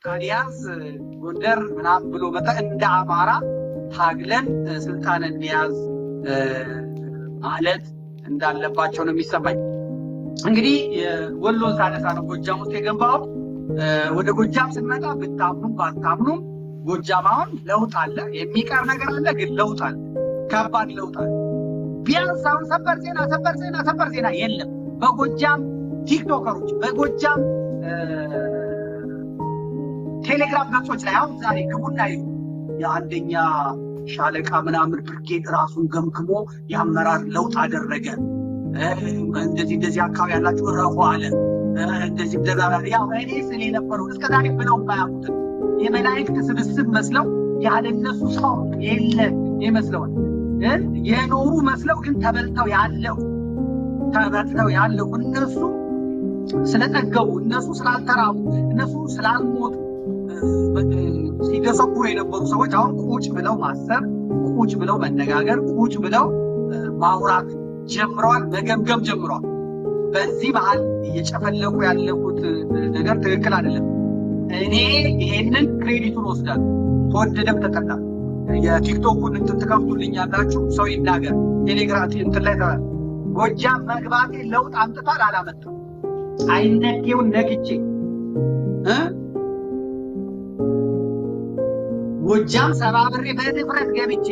ታዲያስ ጎንደር ምናምን ብሎ መጣ እንደ አማራ ታግለን ስልጣን እንያዝ ማለት እንዳለባቸው ነው የሚሰማኝ። እንግዲህ ወሎን ሳነሳ ነው ጎጃም ውስጥ የገባው። ወደ ጎጃም ስንመጣ ብታምኑም ባታምኑም ጎጃም አሁን ለውጥ አለ። የሚቀር ነገር አለ፣ ግን ለውጥ አለ። ከባድ ለውጥ አለ። ቢያንስ አሁን ሰበር ዜና የለም። በጎጃም ቲክቶከሮች፣ በጎጃም ቴሌግራም ገጾች ላይ አሁን ዛሬ ግቡና የአንደኛ ሻለቃ ምናምን ብርጌድ ራሱን ገምግሞ የአመራር ለውጥ አደረገ። እንደዚህ አካባቢ ያላችሁ ረሆ አለ። እንደዚህ ደጋራ ያው እኔ ስለ የነበረው እስከዛሬ ብለው ባያውቁት የመላእክት ስብስብ መስለው ያለነሱ ሰው የለ ይመስለዋል። የኖሩ መስለው ግን ተበልተው ያለው እነሱ ስለጠገቡ፣ እነሱ ስላልተራቡ፣ እነሱ ስላልሞቱ ሲደሰኩሩ የነበሩ ሰዎች አሁን ቁጭ ብለው ማሰብ፣ ቁጭ ብለው መነጋገር፣ ቁጭ ብለው ማውራት ጀምረዋል፣ መገምገም ጀምረዋል። በዚህ መሀል እየጨፈለቁ ያለቁት ነገር ትክክል አይደለም። እኔ ይሄንን ክሬዲቱን ወስዳለሁ። ተወደደም ተጠላ የቲክቶኩን ትከፍቱልኛላችሁ፣ ሰው ይናገር። ቴሌግራም እንትን ላይ ጎጃም መግባቴ ለውጥ አምጥቷል አላመጣም? አይነኬውን ነግቼ ጎጃም ሰባብሬ በድፍረት ገብቼ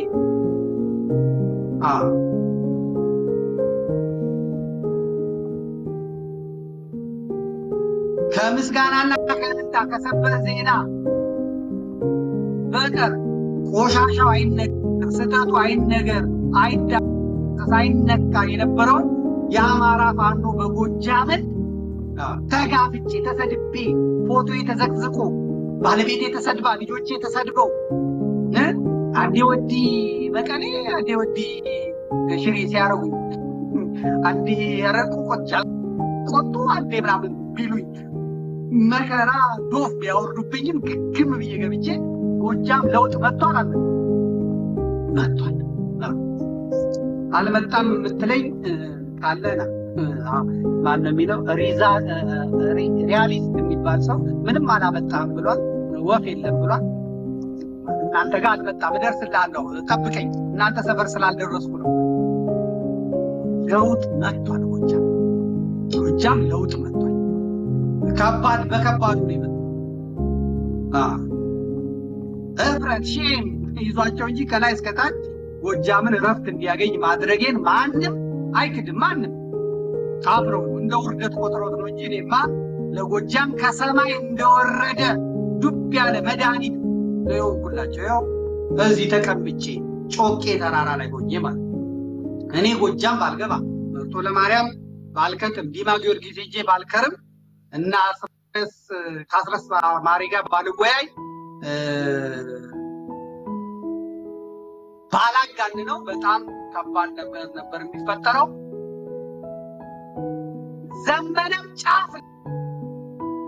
ከምስጋናና ከሰበር ዜና በቀር ቆሻሻው አይነገር፣ ስህተቱ አይነገር፣ አይነካ የነበረው የአማራ ፋኖ በጎጃምን ተጋፍጬ ተሰድቤ ፎቶ የተዘቅዝቆ ባለቤቴ ተሰድባ ልጆቼ ተሰድበው አንዴ ወዲ መቀሌ አንዴ ወዲ ሽሬ ሲያረጉ አንዴ ያረቁ ቆጡ አንዴ ምናምን ቢሉኝ መከራ ዶፍ ቢያወርዱብኝም ግግም ብዬ ገብቼ ጎጃም ለውጥ መጥቷል አልመጣም የምትለኝ ካለና ማን ነው የሚለው ሪያሊስት የሚባል ሰው ምንም አላመጣም ብሏል። ወፍ የለም ብሏል። እናንተ ጋር አልመጣም፣ እደርስልሃለሁ፣ ጠብቀኝ፣ እናንተ ሰፈር ስላልደረስኩ ነው። ለውጥ መጥቷል። ጎጃም ለውጥ መጥቷል። በከባዱ ነው የመጣው። እፍረት ሼም ይዟቸው እንጂ ከላይ እስከታች ጎጃምን እረፍት እንዲያገኝ ማድረጌን ማንም አይክድም። ማንም አብረው እንደ ውርደት ቆጥሮት ነው እንጂ እኔማ ለጎጃም ከሰማይ እንደወረደ ዱብ ያለ መድኃኒት ነው ሁላቸው። ያው በዚህ ተቀምጬ ጮቄ ተራራ ላይ ሆኜ ማለት እኔ ጎጃም ባልገባ መርጦ ለማርያም ባልከትም ዲማ ጊዮርጊስ ሄጄ ባልከርም እና ከአስረስ ማሪ ጋር ባልወያይ ባላጋን ነው በጣም ከባድ ነበር የሚፈጠረው። ዘመነም ጫፍ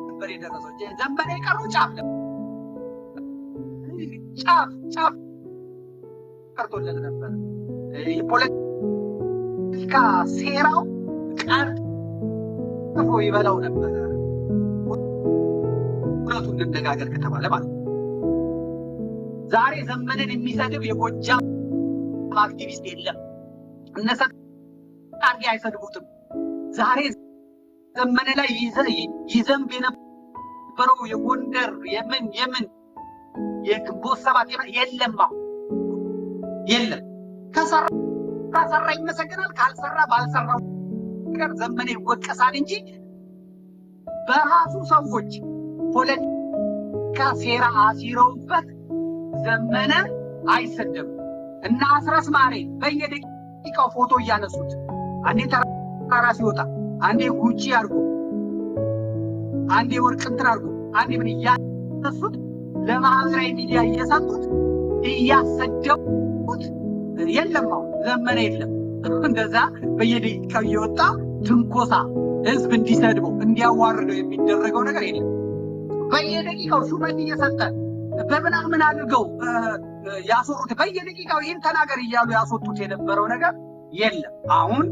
ነበር የደረሰው። ዘመነ የቀረው ጫፍ ቀርቶለት ነበር። የፖለቲካ ሴራው ቀርጥፎ ይበላው ነበር። ሁለቱን እንነጋገር ከተባለ ማለት ዛሬ ዘመነን የሚሰድብ የጎጃም አክቲቪስት የለም። እነሱ አንዴ አይሰድቡትም። ዛሬ ዘመነ ላይ ይዘንብ የነበረው የጎንደር የምን የግንቦት ሰባት የለም ከሰራ ይመሰገናል፣ ካልሰራ ባልሰራው ነገር ዘመነ ይወቀሳል እንጂ በራሱ ሰዎች ፖለቲካ ሴራ አሲረውበት ዘመነ አይሰደብም። እና አስረስ ማሬ በየደቂቃው ፎቶ እያነሱት አንዴ ተራራ ሲወጣ፣ አንዴ ጉቺ አድርጎ፣ አንዴ ወርቅ እንትን አድርጎ፣ አንዴ ምን እያነሱት ለማህበራዊ ሚዲያ እየሰጡት እያሰደቡት የለም። አሁን ዘመነ የለም። እንደዛ በየደቂቃው እየወጣ ትንኮሳ ህዝብ እንዲሰድበው እንዲያዋርደው የሚደረገው ነገር የለም። በየደቂቃው ሹመት እየሰጠ በምናምን አድርገው ያስወጡት፣ በየደቂቃው ይህን ተናገር እያሉ ያስወጡት የነበረው ነገር የለም። አሁን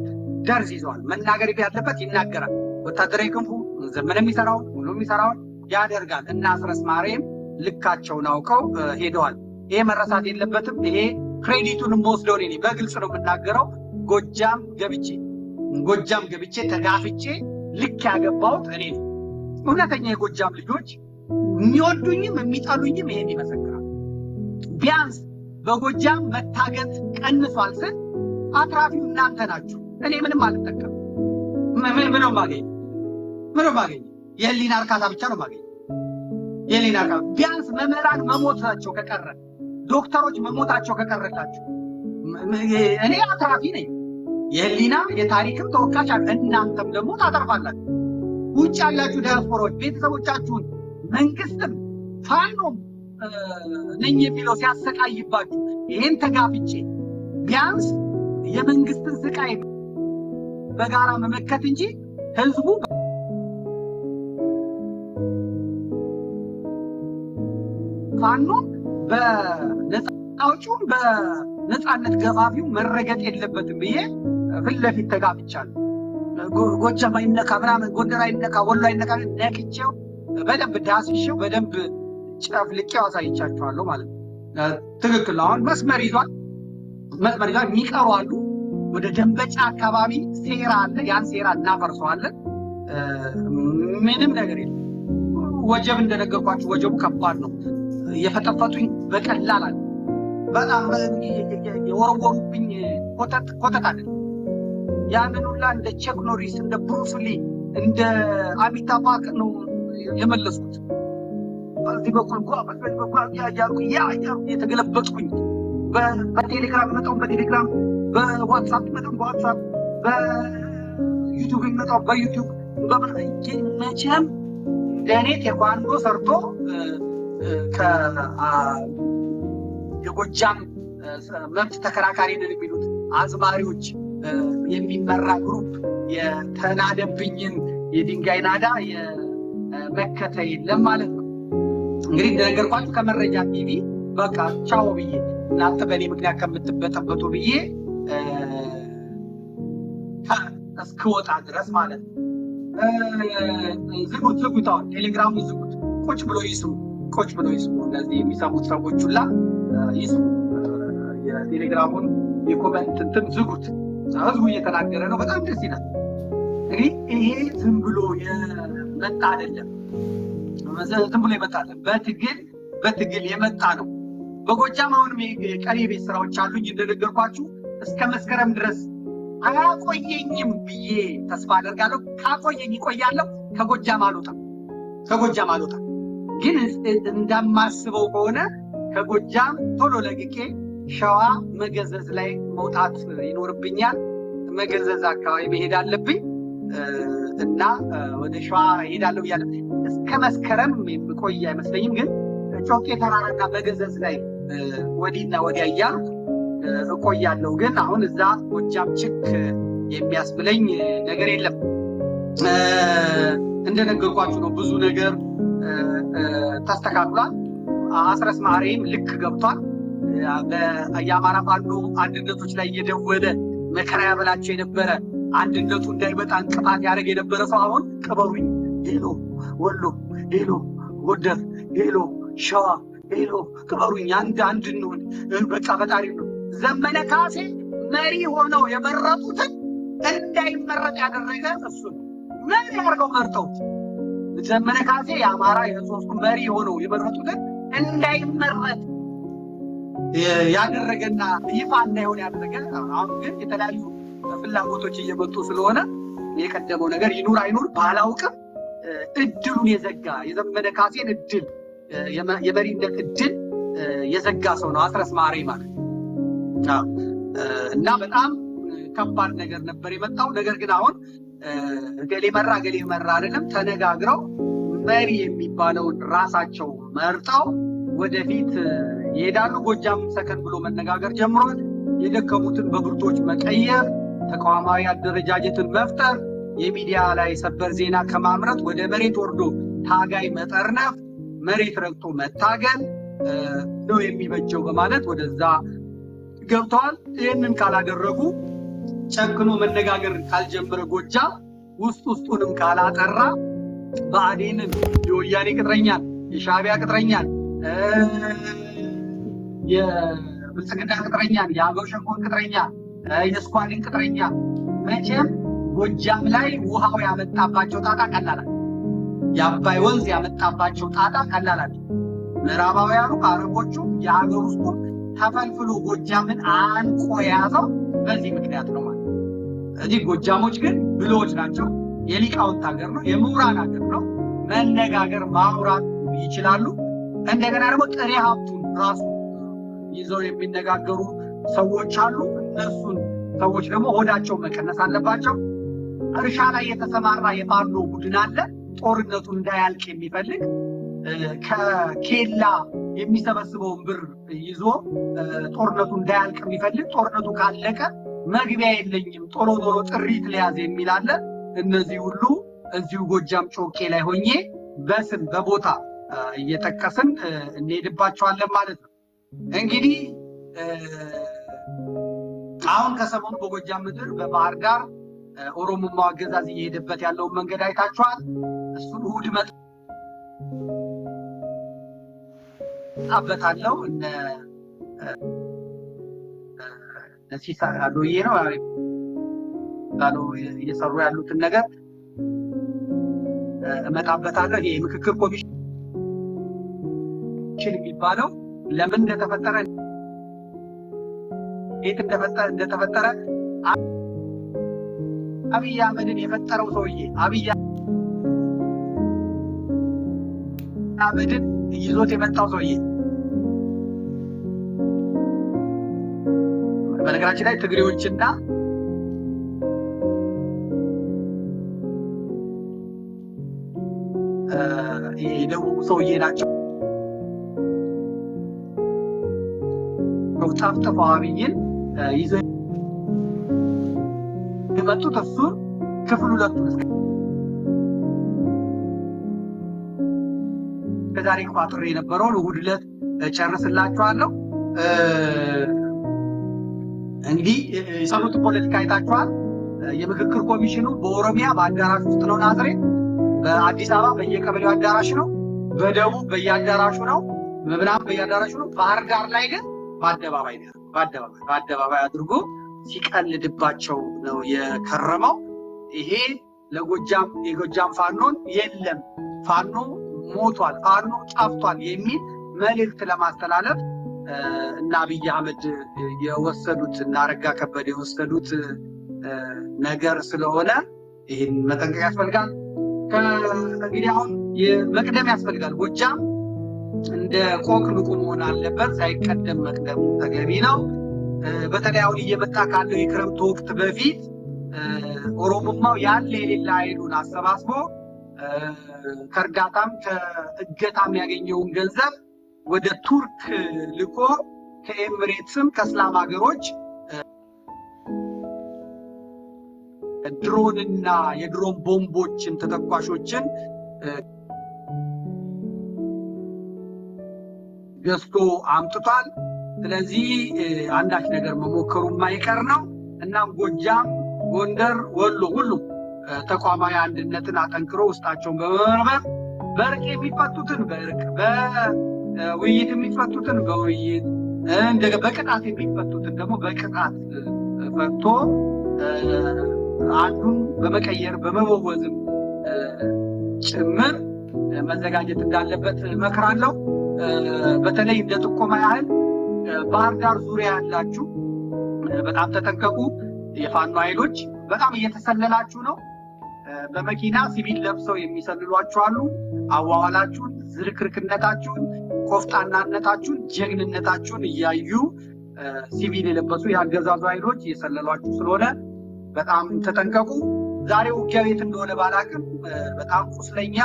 ደርዝ ይዘዋል። መናገር ያለበት ይናገራል። ወታደራዊ ክንፉ ዘመነ የሚሰራውን ሁሉ የሚሰራውን ያደርጋል እና አስረስ ማርያም ልካቸውን አውቀው ሄደዋል። ይሄ መረሳት የለበትም። ይሄ ክሬዲቱንም ወስደው እኔ በግልጽ ነው የምናገረው። ጎጃም ገብቼ ተጋፍቼ ልክ ያገባሁት እኔ ነው። እውነተኛ የጎጃም ልጆች የሚወዱኝም የሚጠሉኝም ይሄን ይመሰክራል። ቢያንስ በጎጃም መታገት ቀንሷል ስል አትራፊው እናንተ ናችሁ። እኔ ምንም አልጠቀም። ምንም ማገኝ የህሊና እርካታ ብቻ ነው ማገኝ። የህሊና እርካታ ቢያንስ መምህራን መሞታቸው ከቀረ፣ ዶክተሮች መሞታቸው ከቀረላችሁ እኔ አትራፊ ነኝ። የህሊና የታሪክም ተወካሽ አለ። እናንተም ደግሞ ታተርፋላችሁ። ውጭ ያላችሁ ዲያስፖራዎች ቤተሰቦቻችሁን መንግስትም ፋኖም ነኝ የሚለው ሲያሰቃይባችሁ ይሄን ተጋፍጬ ቢያንስ የመንግስትን ስቃይ በጋራ መመከት እንጂ ህዝቡ ፋኖ በነፃዎቹም በነፃነት ገፋፊው መረገጥ የለበትም ብዬ ፊት ለፊት ተጋፍቻለሁ። ጎጃም አይነካ ምናምን፣ ጎንደር አይነካ፣ ወሎ አይነካ ነክቼው በደንብ ዳስሼው በደንብ ጨፍልቄው አሳይቻችኋለሁ ማለት ነው። ትክክል። አሁን መስመር ይዟል። የሚቀሩ አሉ። ወደ ደንበጫ አካባቢ ሴራ አለ። ያን ሴራ እናፈርሰዋለን። ምንም ነገር የለም። ወጀብ እንደነገርኳችሁ ወጀቡ ከባድ ነው። የፈጠፈጡኝ በቀላል አለ። በጣም የወረወሩብኝ ኮተት አለ። ያንን ሁላ እንደ ቼክ ኖሪስ እንደ ብሩስሊ እንደ አሚታብ ባቸር ነው የመለስኩት። በዚህ በኩል ያያሉ የተገለበጥኩኝ በቴሌግራም መጣው፣ በቴሌግራም በዋትስአፕ መጣው፣ በዋትስአፕ በዩቲዩብ መጣው፣ በዩቲዩብ መቼም ለእኔ ቴኳንዶ ሰርቶ የጎጃም መብት ተከራካሪ ነን የሚሉት አዝማሪዎች የሚመራ ግሩፕ የተናደብኝን የድንጋይ ናዳ የመከተ የለም ማለት ነው። እንግዲህ እንደነገርኳችሁ ከመረጃ ቲቪ በቃ ቻው ብዬ እናንተ በእኔ ምክንያት ከምትበጠበጡ ብዬ እስክወጣ ድረስ ማለት ነው። ዝጉት፣ አሁን ቴሌግራሙ ዝጉት። ቁጭ ብሎ ይስሙ። እነዚህ የሚሰሙት ሰዎች ሁላ ይስሙ። የቴሌግራሙን የኮመንት እንትን ዝጉት። ህዝቡ እየተናገረ ነው። በጣም ደስ ይላል። እንግዲህ ይሄ ዝም ብሎ የመጣ አይደለም። በትግል የመጣ ነው። በጎጃም አሁንም ቀሪ ቤት ስራዎች አሉኝ እንደነገርኳችሁ። እስከ መስከረም ድረስ አያቆየኝም ብዬ ተስፋ አደርጋለሁ። ካቆየኝ ይቆያለሁ። ከጎጃም አልወጣም። ግን እንደማስበው ከሆነ ከጎጃም ቶሎ ለቅቄ ሸዋ መገዘዝ ላይ መውጣት ይኖርብኛል። መገዘዝ አካባቢ መሄድ አለብኝ እና ወደ ሸዋ ሄዳለሁ ብያለሁ። እስከ መስከረም የምቆይ አይመስለኝም። ግን ጮቄ ተራራና መገዘዝ ላይ ወዲና ወዲያ እያልኩ እቆያለሁ። ግን አሁን እዛ ጎጃም ችክ የሚያስብለኝ ነገር የለም። እንደነገርኳችሁ ነው። ብዙ ነገር ተስተካክሏል። አስረስ ማርያም ልክ ገብቷል። የአማራ ፋኖ አንድነቶች ላይ እየደወለ መከራ ያበላቸው የነበረ አንድነቱ እንዳይመጣ እንቅፋት ያደረግ የነበረ ሰው አሁን ቅበሩኝ፣ ሄሎ ወሎ፣ ሄሎ ጎንደር፣ ሄሎ ሸዋ፣ ሄሎ ቅበሩኝ፣ አንድ እንሆን፣ በቃ ፈጣሪ ነው። ዘመነ ካሴ መሪ ሆነው የመረጡትን እንዳይመረጥ ያደረገ እሱ ነው። መሪ አድርገው መርጠውት ዘመነ ካሴ የአማራ የሶስቱ መሪ ሆነው የመረጡትን እንዳይመረጥ ያደረገና ይፋ እንዳይሆን ያደረገ። አሁን ግን የተለያዩ ፍላጎቶች እየመጡ ስለሆነ የቀደመው ነገር ይኑር አይኑር ባላውቅም እድሉን የዘጋ የዘመነ ካሴን እድል የመሪነት እድል የዘጋ ሰው ነው አስረስ ማርያም ማለት እና በጣም ከባድ ነገር ነበር የመጣው። ነገር ግን አሁን ገሌ መራ አይደለም፣ ተነጋግረው መሪ የሚባለውን ራሳቸው መርጠው ወደፊት ይሄዳሉ። ጎጃም ሰከን ብሎ መነጋገር ጀምሯል። የደከሙትን በብርቶች መቀየር፣ ተቋማዊ አደረጃጀትን መፍጠር፣ የሚዲያ ላይ ሰበር ዜና ከማምረት ወደ መሬት ወርዶ ታጋይ መጠርነፍ፣ መሬት ረግጦ መታገል ነው የሚበጀው በማለት ወደዛ ገብተዋል። ይህንን ካላደረጉ ጨክኖ መነጋገር ካልጀመረ ጎጃም ውስጡንም ካላጠራ ብአዴንን የወያኔ ቅጥረኛን የሻዕቢያ ቅጥረኛን የብልጽግና ቅጥረኛን የአገው ሸንጎን ቅጥረኛ የስኳድን ቅጥረኛ መቼም ጎጃም ላይ ውሃው ያመጣባቸው ጣጣ ቀላል የአባይ ወንዝ ያመጣባቸው ጣጣ ቀላል ምዕራባውያኑ አረቦቹ የሀገር ውስጡ ተፈልፍሎ ጎጃምን አንቆ የያዘው በዚህ ምክንያት ነው ማለት። እዚህ ጎጃሞች ግን ብሎች ናቸው። የሊቃውንት ሀገር ነው፣ የምሁራን ሀገር ነው። መነጋገር ማውራት ይችላሉ። እንደገና ደግሞ ጥሬ ሀብቱን ራሱ ይዘው የሚነጋገሩ ሰዎች አሉ። እነሱን ሰዎች ደግሞ ሆዳቸው መቀነስ አለባቸው። እርሻ ላይ የተሰማራ የፋኖ ቡድን አለ፣ ጦርነቱ እንዳያልቅ የሚፈልግ ከኬላ የሚሰበስበውን ብር ይዞ ጦርነቱ እንዳያልቅ የሚፈልግ፣ ጦርነቱ ካለቀ መግቢያ የለኝም ቶሎ ቶሎ ጥሪት ሊያዝ የሚል አለ። እነዚህ ሁሉ እዚሁ ጎጃም ጮቄ ላይ ሆኜ በስም በቦታ እየጠቀስን እንሄድባቸዋለን ማለት ነው። እንግዲህ አሁን ከሰሞኑ በጎጃም ምድር በባህር ዳር ኦሮሞማው አገዛዝ እየሄደበት ያለውን መንገድ አይታችኋል። እሱን እሑድ መጣበታለሁ። ሲሳ ሎዬ ነው እየሰሩ ያሉትን ነገር እመጣበታለሁ። ይሄ ምክክር ኮሚሽን የሚባለው ለምን እንደተፈጠረ የት እንደተፈጠረ አብይ አህመድን የፈጠረው ሰውዬ አብይ አህመድን ይዞት የመጣው ሰውዬ በነገራችን ላይ ትግሬዎችና የደቡብ ሰውዬ ናቸው። ጠፍጥፈው አብይን ይዘው የመጡት እሱን ክፍል 2 ከዛሬ ቋጥሬ የነበረውን እሑድ ዕለት ጨርስላችኋለሁ። እንግዲህ የሰሩት ፖለቲካ አይታችኋል። የምክክር ኮሚሽኑ በኦሮሚያ በአዳራሽ ውስጥ ነው ናዝሬት፣ በአዲስ አበባ በየቀበሌው አዳራሽ ነው፣ በደቡብ በየአዳራሹ ነው፣ በምናምን በየአዳራሹ ነው። ባህር ዳር ላይ ግን በአደባባይ አድርጎ ሲቀልድባቸው ነው የከረመው። ይሄ ለጎጃም የጎጃም ፋኖን የለም ፋኖ ሞቷል፣ ፋኖ ጠፍቷል የሚል መልእክት ለማስተላለፍ እና አብይ አህመድ የወሰዱት እና አረጋ ከበደ የወሰዱት ነገር ስለሆነ ይህን መጠንቀቅ ያስፈልጋል። እንግዲህ አሁን መቅደም ያስፈልጋል። ጎጃም እንደ ቆቅ ንቁ መሆን አለበት። ሳይቀደም መቅደሙ ተገቢ ነው። በተለይ አሁን እየመጣ ካለው የክረምት ወቅት በፊት ኦሮሞማው ያለ የሌላ ኃይሉን አሰባስቦ ከእርዳታም ከእገታም ያገኘውን ገንዘብ ወደ ቱርክ ልኮ ከኤምሬትስም ከእስላም ሀገሮች ድሮንና የድሮን ቦምቦችን ተተኳሾችን ገዝቶ አምጥቷል። ስለዚህ አንዳች ነገር መሞከሩ የማይቀር ነው። እናም ጎጃም፣ ጎንደር፣ ወሎ ሁሉም ተቋማዊ አንድነትን አጠንክሮ ውስጣቸውን በመመርመር በእርቅ የሚፈቱትን በእርቅ በውይይት የሚፈቱትን በውይይት በቅጣት የሚፈቱትን ደግሞ በቅጣት ፈቶ አንዱን በመቀየር በመወዝም ጭምር መዘጋጀት እንዳለበት እመክራለሁ። በተለይ እንደ ጥቆማ ያህል ባህር ዳር ዙሪያ ያላችሁ በጣም ተጠንቀቁ። የፋኖ ኃይሎች በጣም እየተሰለላችሁ ነው። በመኪና ሲቪል ለብሰው የሚሰልሏችሁ አሉ። አዋዋላችሁን፣ ዝርክርክነታችሁን፣ ኮፍጣናነታችሁን፣ ጀግንነታችሁን እያዩ ሲቪል የለበሱ የአገዛዙ ኃይሎች እየሰለሏችሁ ስለሆነ በጣም ተጠንቀቁ። ዛሬ ውጊያው የት እንደሆነ ባላቅም በጣም ቁስለኛ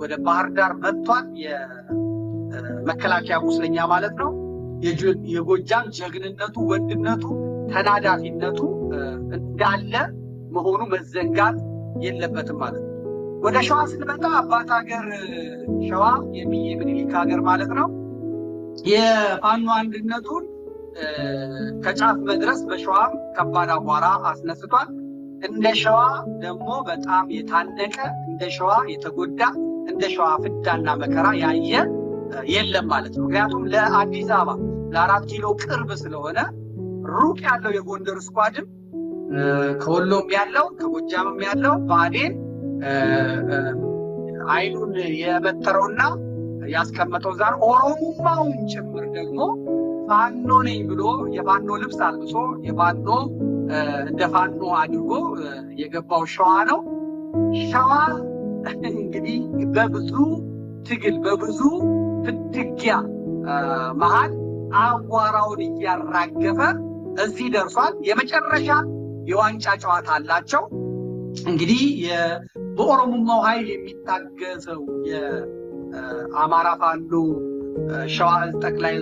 ወደ ባህር ዳር መጥቷል። የመከላከያ ቁስለኛ ማለት ነው። የጎጃም ጀግንነቱ፣ ወንድነቱ፣ ተናዳፊነቱ እንዳለ መሆኑ መዘንጋት የለበትም ማለት ነው። ወደ ሸዋ ስንመጣ አባት ሀገር ሸዋ ምኒልክ ሀገር ማለት ነው። የፋኖ አንድነቱን ከጫፍ መድረስ በሸዋም ከባድ አቧራ አስነስቷል። እንደ ሸዋ ደግሞ በጣም የታነቀ እንደ ሸዋ የተጎዳ እንደ ሸዋ ፍዳና መከራ ያየ የለም ማለት ነው። ምክንያቱም ለአዲስ አበባ ለ4 ኪሎ ቅርብ ስለሆነ ሩቅ ያለው የጎንደር ስኳድም ከወሎም ያለው ከጎጃምም ያለው ባዴን አይኑን የበተረውና ያስቀመጠው ዛር ኦሮሞማውን ጭምር ደግሞ ፋኖ ነኝ ብሎ የፋኖ ልብስ አልብሶ የፋኖ እንደ ፋኖ አድርጎ የገባው ሸዋ ነው። ሸዋ እንግዲህ በብዙ ትግል በብዙ ፍትጊያ መሃል አዋራውን እያራገፈ እዚህ ደርሷል። የመጨረሻ የዋንጫ ጨዋታ አላቸው። እንግዲህ በኦሮሞማው ኃይል የሚታገዘው የአማራ ፋኖ ሸዋ ጠቅላይ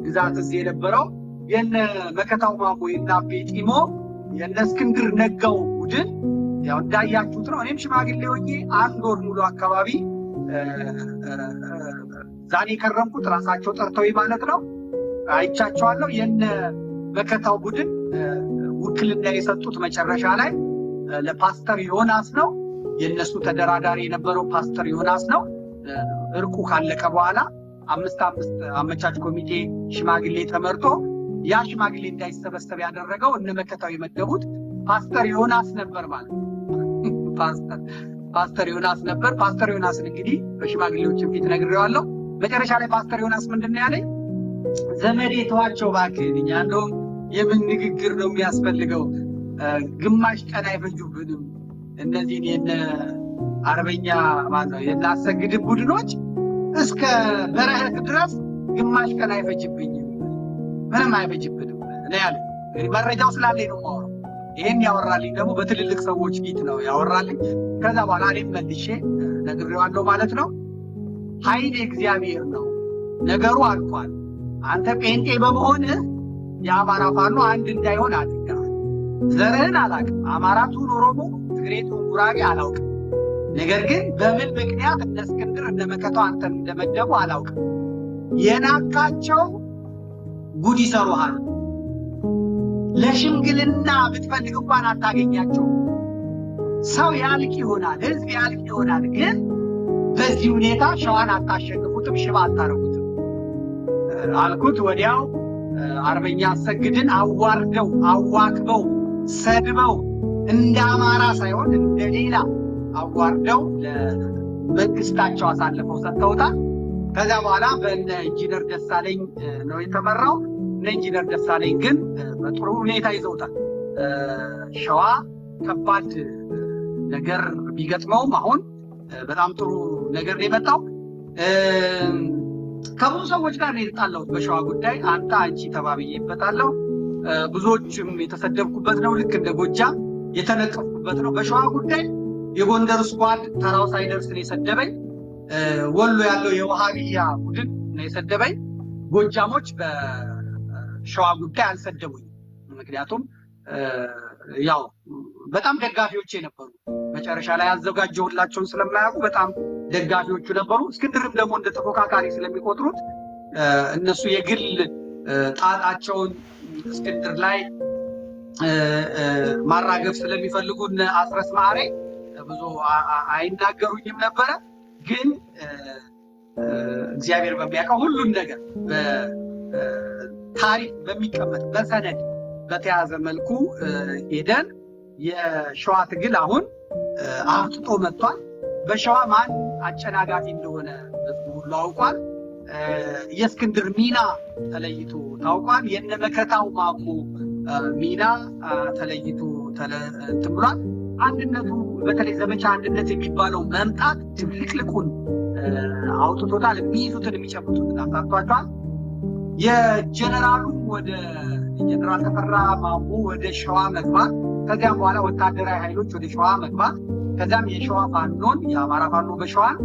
ግዛት እዚህ የነበረው የነ መከታው ማሞ የነ ቤጢሞ የነ እስክንድር ነጋው ቡድን ያው እንዳያችሁት ነው። እኔም ሽማግሌ ሆኜ 1 ወር ሙሉ አካባቢ ዛኔ ከረምኩት ራሳቸው ጠርተው ማለት ነው አይቻቸዋለሁ። የነ መከታው ቡድን ውክልና የሰጡት መጨረሻ ላይ ለፓስተር ዮናስ ነው። የነሱ ተደራዳሪ የነበረው ፓስተር ዮናስ ነው። እርቁ ካለቀ በኋላ 5 አመቻች ኮሚቴ ሽማግሌ ተመርጦ ያ ሽማግሌ እንዳይሰበሰብ ያደረገው እነ መከታው የመደቡት ፓስተር ዮናስ ነበር ማለት ነው። ፓስተር ዮናስ ነበር። ፓስተር ዮናስን እንግዲህ በሽማግሌዎች ፊት ነግሬዋለሁ። መጨረሻ ላይ ፓስተር ዮናስ ምንድነው ያለኝ? ዘመዴ ተዋቸው እባክህ፣ እኛ እንደውም የምን ንግግር ነው የሚያስፈልገው? ግማሽ ቀን አይፈጁብንም እነዚህን የነ አርበኛ ማነው የናሰግድ ቡድኖች እስከ በረህት ድረስ ግማሽ ቀን አይፈጅብኝም፣ ምንም አይፈጅብንም ነው ያለ። እንግዲህ መረጃው ስላለኝ ነው የማወራው። ይሄን ያወራልኝ ደግሞ በትልልቅ ሰዎች ፊት ነው ያወራልኝ። ከዛ በኋላ እኔም መልሼ ነግሬዋለሁ ማለት ነው። ኃይል እግዚአብሔር ነው፣ ነገሩ አልቋል። አንተ ጴንጤ በመሆንህ የአማራ ፋኖ አንድ እንዳይሆን አድርገሃል። ዘርህን አላውቅም፣ አማራቱን ኦሮሞ፣ ትግሬቱን ጉራጌ አላውቅም። ነገር ግን በምን ምክንያት እነ እስክንድር እነ መከታው አንተን እንደመደቡ አላውቅም። የናካቸው ጉድ ይሰሩሃል። ለሽምግልና ብትፈልግ እንኳን አታገኛቸው። ሰው ያልቅ ይሆናል፣ ህዝብ ያልቅ ይሆናል። ግን በዚህ ሁኔታ ሸዋን አታሸንፉትም፣ ሽባ አታረጉትም አልኩት። ወዲያው አርበኛ አሰግድን አዋርደው አዋክበው ሰድበው እንደ አማራ ሳይሆን እንደ ሌላ አዋርደው ለመንግስታቸው አሳልፈው ሰጥተውታል። ከዛ በኋላ በእነ ኢንጂነር ደሳለኝ ነው የተመራው። እነ ኢንጂነር ደሳለኝ ግን በጥሩ ሁኔታ ይዘውታል። ሸዋ ከባድ ነገር ቢገጥመውም አሁን በጣም ጥሩ ነገር ነው የመጣው። ከብዙ ሰዎች ጋር ነው የተጣላሁት በሸዋ ጉዳይ። አንተ አንቺ ተባብዬበታለሁ። ብዙዎችም የተሰደብኩበት ነው። ልክ እንደ ጎጃም የተነቀፍኩበት ነው። በሸዋ ጉዳይ የጎንደር ስኳድ ተራው ሳይደርስ ነው የሰደበኝ። ወሎ ያለው የዋሃቢያ ቡድን ነው የሰደበኝ። ጎጃሞች በሸዋ ጉዳይ አልሰደቡኝ። ምክንያቱም ያው በጣም ደጋፊዎች ነበሩ። መጨረሻ ላይ አዘጋጀሁላቸውን ስለማያውቁ በጣም ደጋፊዎቹ ነበሩ። እስክንድርም ደግሞ እንደ ተፎካካሪ ስለሚቆጥሩት እነሱ የግል ጣጣቸውን እስክንድር ላይ ማራገፍ ስለሚፈልጉ እነ አስረስ ማሬ ብዙ አይናገሩኝም ነበረ። ግን እግዚአብሔር በሚያውቀው ሁሉን ነገር በታሪክ በሚቀመጥ በሰነድ በተያዘ መልኩ ሄደን የሸዋ ትግል አሁን አፍጥጦ መጥቷል። በሸዋ ማን አጨናጋፊ እንደሆነ ሁሉ አውቋል። የእስክንድር ሚና ተለይቶ ታውቋል። የነ መከታው ማሞ ሚና ተለይቶ እንትን ብሏል። አንድነቱ በተለይ ዘመቻ አንድነት የሚባለው መምጣት ትልቅልቁን አውጥቶታል። የሚይዙትን የሚጨብጡትን አሳጥቷቸዋል። የጀነራሉ ወደ ጀነራል ተፈራ ማሞ ወደ ሸዋ መግባት፣ ከዚያም በኋላ ወታደራዊ ኃይሎች ወደ ሸዋ መግባት፣ ከዚያም የሸዋ ፋኖን የአማራ ፋኖ በሸዋን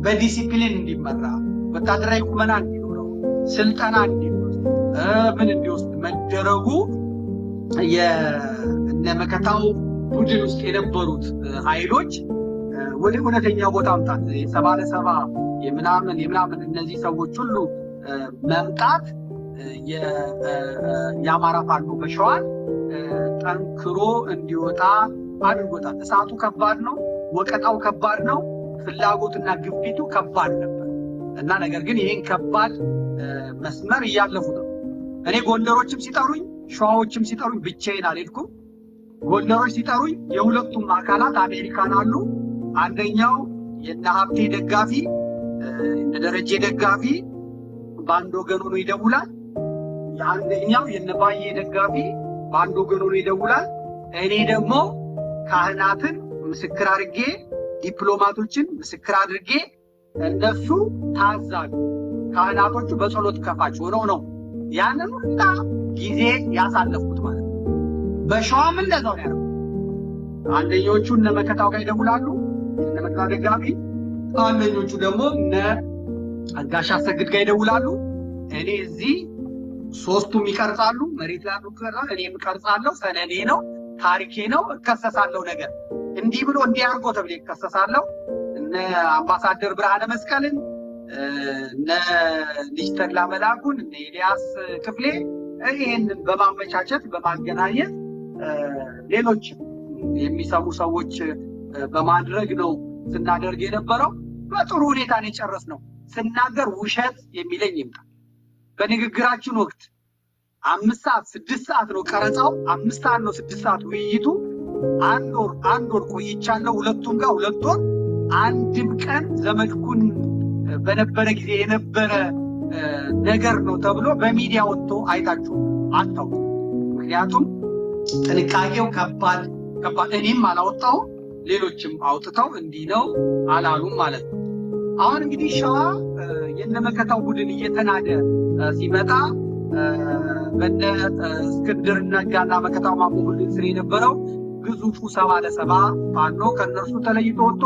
በዲሲፕሊን እንዲመራ ወታደራዊ ቁመና እንዲኖረው ስልጠና እንዲወስድ ምን እንዲወስድ መደረጉ የነ መከታው ቡድን ውስጥ የነበሩት ኃይሎች ወደ እውነተኛው ቦታ መምጣት የሰባ ለሰባ የምናምን እነዚህ ሰዎች ሁሉ መምጣት የአማራ ፋኖ በሸዋን ጠንክሮ እንዲወጣ አድርጎታል። እሳቱ ከባድ ነው። ወቀጣው ከባድ ነው፣ ፍላጎትና ግፊቱ ከባድ ነበር እና ነገር ግን ይሄን ከባድ መስመር እያለፉ ነው። እኔ ጎንደሮችም ሲጠሩኝ ሸዋዎችም ሲጠሩኝ ብቻዬን አልሄድኩም። ጎንደሮች ሲጠሩኝ የሁለቱም አካላት አሜሪካን አሉ። አንደኛው የነ ሀብቴ ደጋፊ የነ ደረጀ ደጋፊ በአንድ ወገን ሆኖ ይደውላል። አንደኛው የነ ባዬ ደጋፊ በአንድ ወገን ሆኖ ይደውላል። እኔ ደግሞ ካህናትን ምስክር አድርጌ ዲፕሎማቶችን ምስክር አድርጌ እነሱ ታዛቢ ካህናቶቹ በጸሎት ከፋች ሆነው ነው ያንን ሁላ ጊዜ ያሳለፍኩት ማለት ነው። በሸዋም እንደዛው ነው ያለው። አንደኞቹ እነ መከታው ጋር ይደውላሉ እነ መከታው ደጋፊ፣ አንደኞቹ ደግሞ እነ ጋሻ ሰግድ ጋር ይደውላሉ። እኔ እዚህ ሶስቱም ይቀርጻሉ፣ መሬት ላይ ይቀርጻሉ፣ እኔም እቀርጻለሁ። ሰነዴ ነው፣ ታሪኬ ነው፣ እከሰሳለሁ። ነገር እንዲህ ብሎ እንዲህ አድርጎ ተብሎ እከሰሳለሁ። እነ አምባሳደር ብርሃነ መስቀልን እነ ልጅ ተድላ መላኩን እነ ኤልያስ ክፍሌ ይሄንን በማመቻቸት በማገናኘት ሌሎች የሚሰሙ ሰዎች በማድረግ ነው ስናደርግ የነበረው። በጥሩ ሁኔታ ነው የጨረስነው። ስናገር ውሸት የሚለኝ ይምጣ። በንግግራችን ወቅት 5 ሰዓት 6 ሰዓት ነው ቀረጻው፣ 5 ሰዓት ነው 6 ሰዓት ውይይቱ። አንድ ወር ቆይቻለሁ። ሁለቱም ጋር 2 ወር አንድም ቀን ዘመድኩን በነበረ ጊዜ የነበረ ነገር ነው ተብሎ በሚዲያ ወጥቶ አይታችሁ አታውቁም። ምክንያቱም ጥንቃቄው ከባድ እኔም አላወጣው ሌሎችም አውጥተው እንዲህ ነው አላሉም ማለት ነው። አሁን እንግዲህ ሸዋ የነመከታው ቡድን እየተናደ ሲመጣ በነ እስክንድር ነጋና መከታው ማሞ ቡድን ስር የነበረው ግዙፉ 70 ፋኖ ከነርሱ ተለይቶ ወጥቶ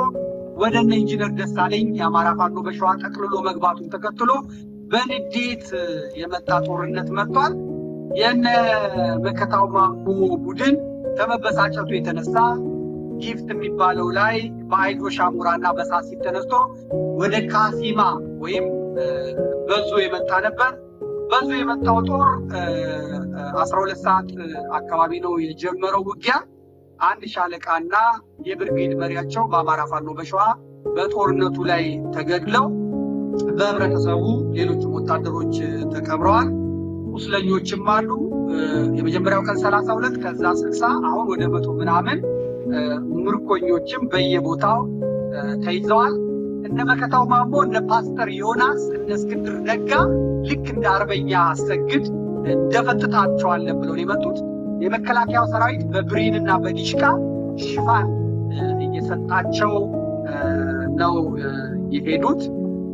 ወደነ ኢንጂነር ደሳለኝ የአማራ ፋኖ በሸዋ ጠቅልሎ መግባቱን ተከትሎ በንዴት የመጣ ጦርነት መጥቷል። የነ መከታው ማሞ ቡድን ከመበሳጨቱ የተነሳ ጊፍት የሚባለው ላይ በአይዶ ሻሙራና በሳሲት ተነስቶ ወደ ካሲማ ወይም በዙ የመጣ ነበር። በዙ የመጣው ጦር 12 ሰዓት አካባቢ ነው የጀመረው ውጊያ። አንድ ሻለቃና የብርጌድ መሪያቸው በአማራ ፋኖ በሸዋ በጦርነቱ ላይ ተገድለው በህብረተሰቡ ሌሎችም ወታደሮች ተቀብረዋል። ቁስለኞችም አሉ። የመጀመሪያው ቀን 32 ከዛ 60 አሁን ወደ 100 ምናምን ምርኮኞችም በየቦታው ተይዘዋል። እነ መከታው ማሞ እነ ፓስተር ዮናስ እነ እስክንድር ነጋ ልክ እንደ አርበኛ አሰግድ እንደፈጥጣቸዋለን ብለው የመጡት የመከላከያው ሰራዊት በብሬንና በዲሽቃ ሽፋን እየሰጣቸው ነው የሄዱት።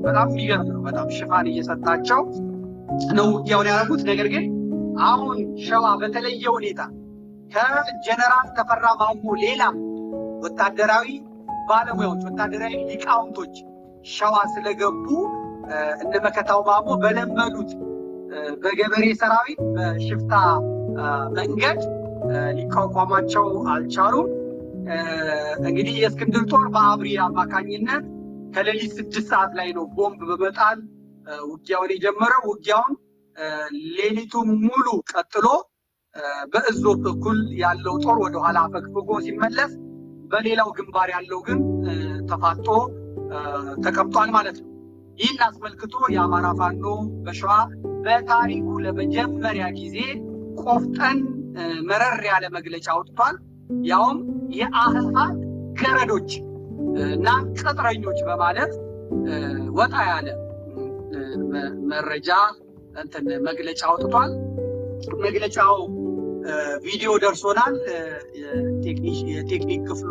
በጣም የሚገርም ነው። በጣም ሽፋን እየሰጣቸው ነው ውጊያውን ያደረጉት። ነገር ግን አሁን ሸዋ በተለየ ሁኔታ ከጀነራል ተፈራ ማሞ ሌላም ወታደራዊ ባለሙያዎች ወታደራዊ ሊቃውንቶች ሸዋ ስለገቡ እነ መከታው ማሞ በለመዱት በገበሬ ሰራዊት በሽፍታ መንገድ ሊቋቋማቸው አልቻሉም። እንግዲህ የእስክንድር ጦር በአብሪ አማካኝነት ከሌሊት 6 ሰዓት ላይ ነው ቦምብ በመጣል ውጊያውን የጀመረው። ውጊያውን ሌሊቱን ሙሉ ቀጥሎ በእዞ በኩል ያለው ጦር ወደ ኋላ አፈግፍጎ ሲመለስ፣ በሌላው ግንባር ያለው ግን ተፋጦ ተቀምጧል ማለት ነው። ይህን አስመልክቶ የአማራ ፋኖ በሸዋ በታሪኩ ለመጀመሪያ ጊዜ ቆፍጠን መረር ያለ መግለጫ አውጥቷል። ያውም የአህፋት ገረዶች እና ቅጥረኞች በማለት ወጣ ያለ መረጃ መግለጫ አውጥቷል። መግለጫው ቪዲዮ ደርሶናል። የቴክኒክ ክፍሉ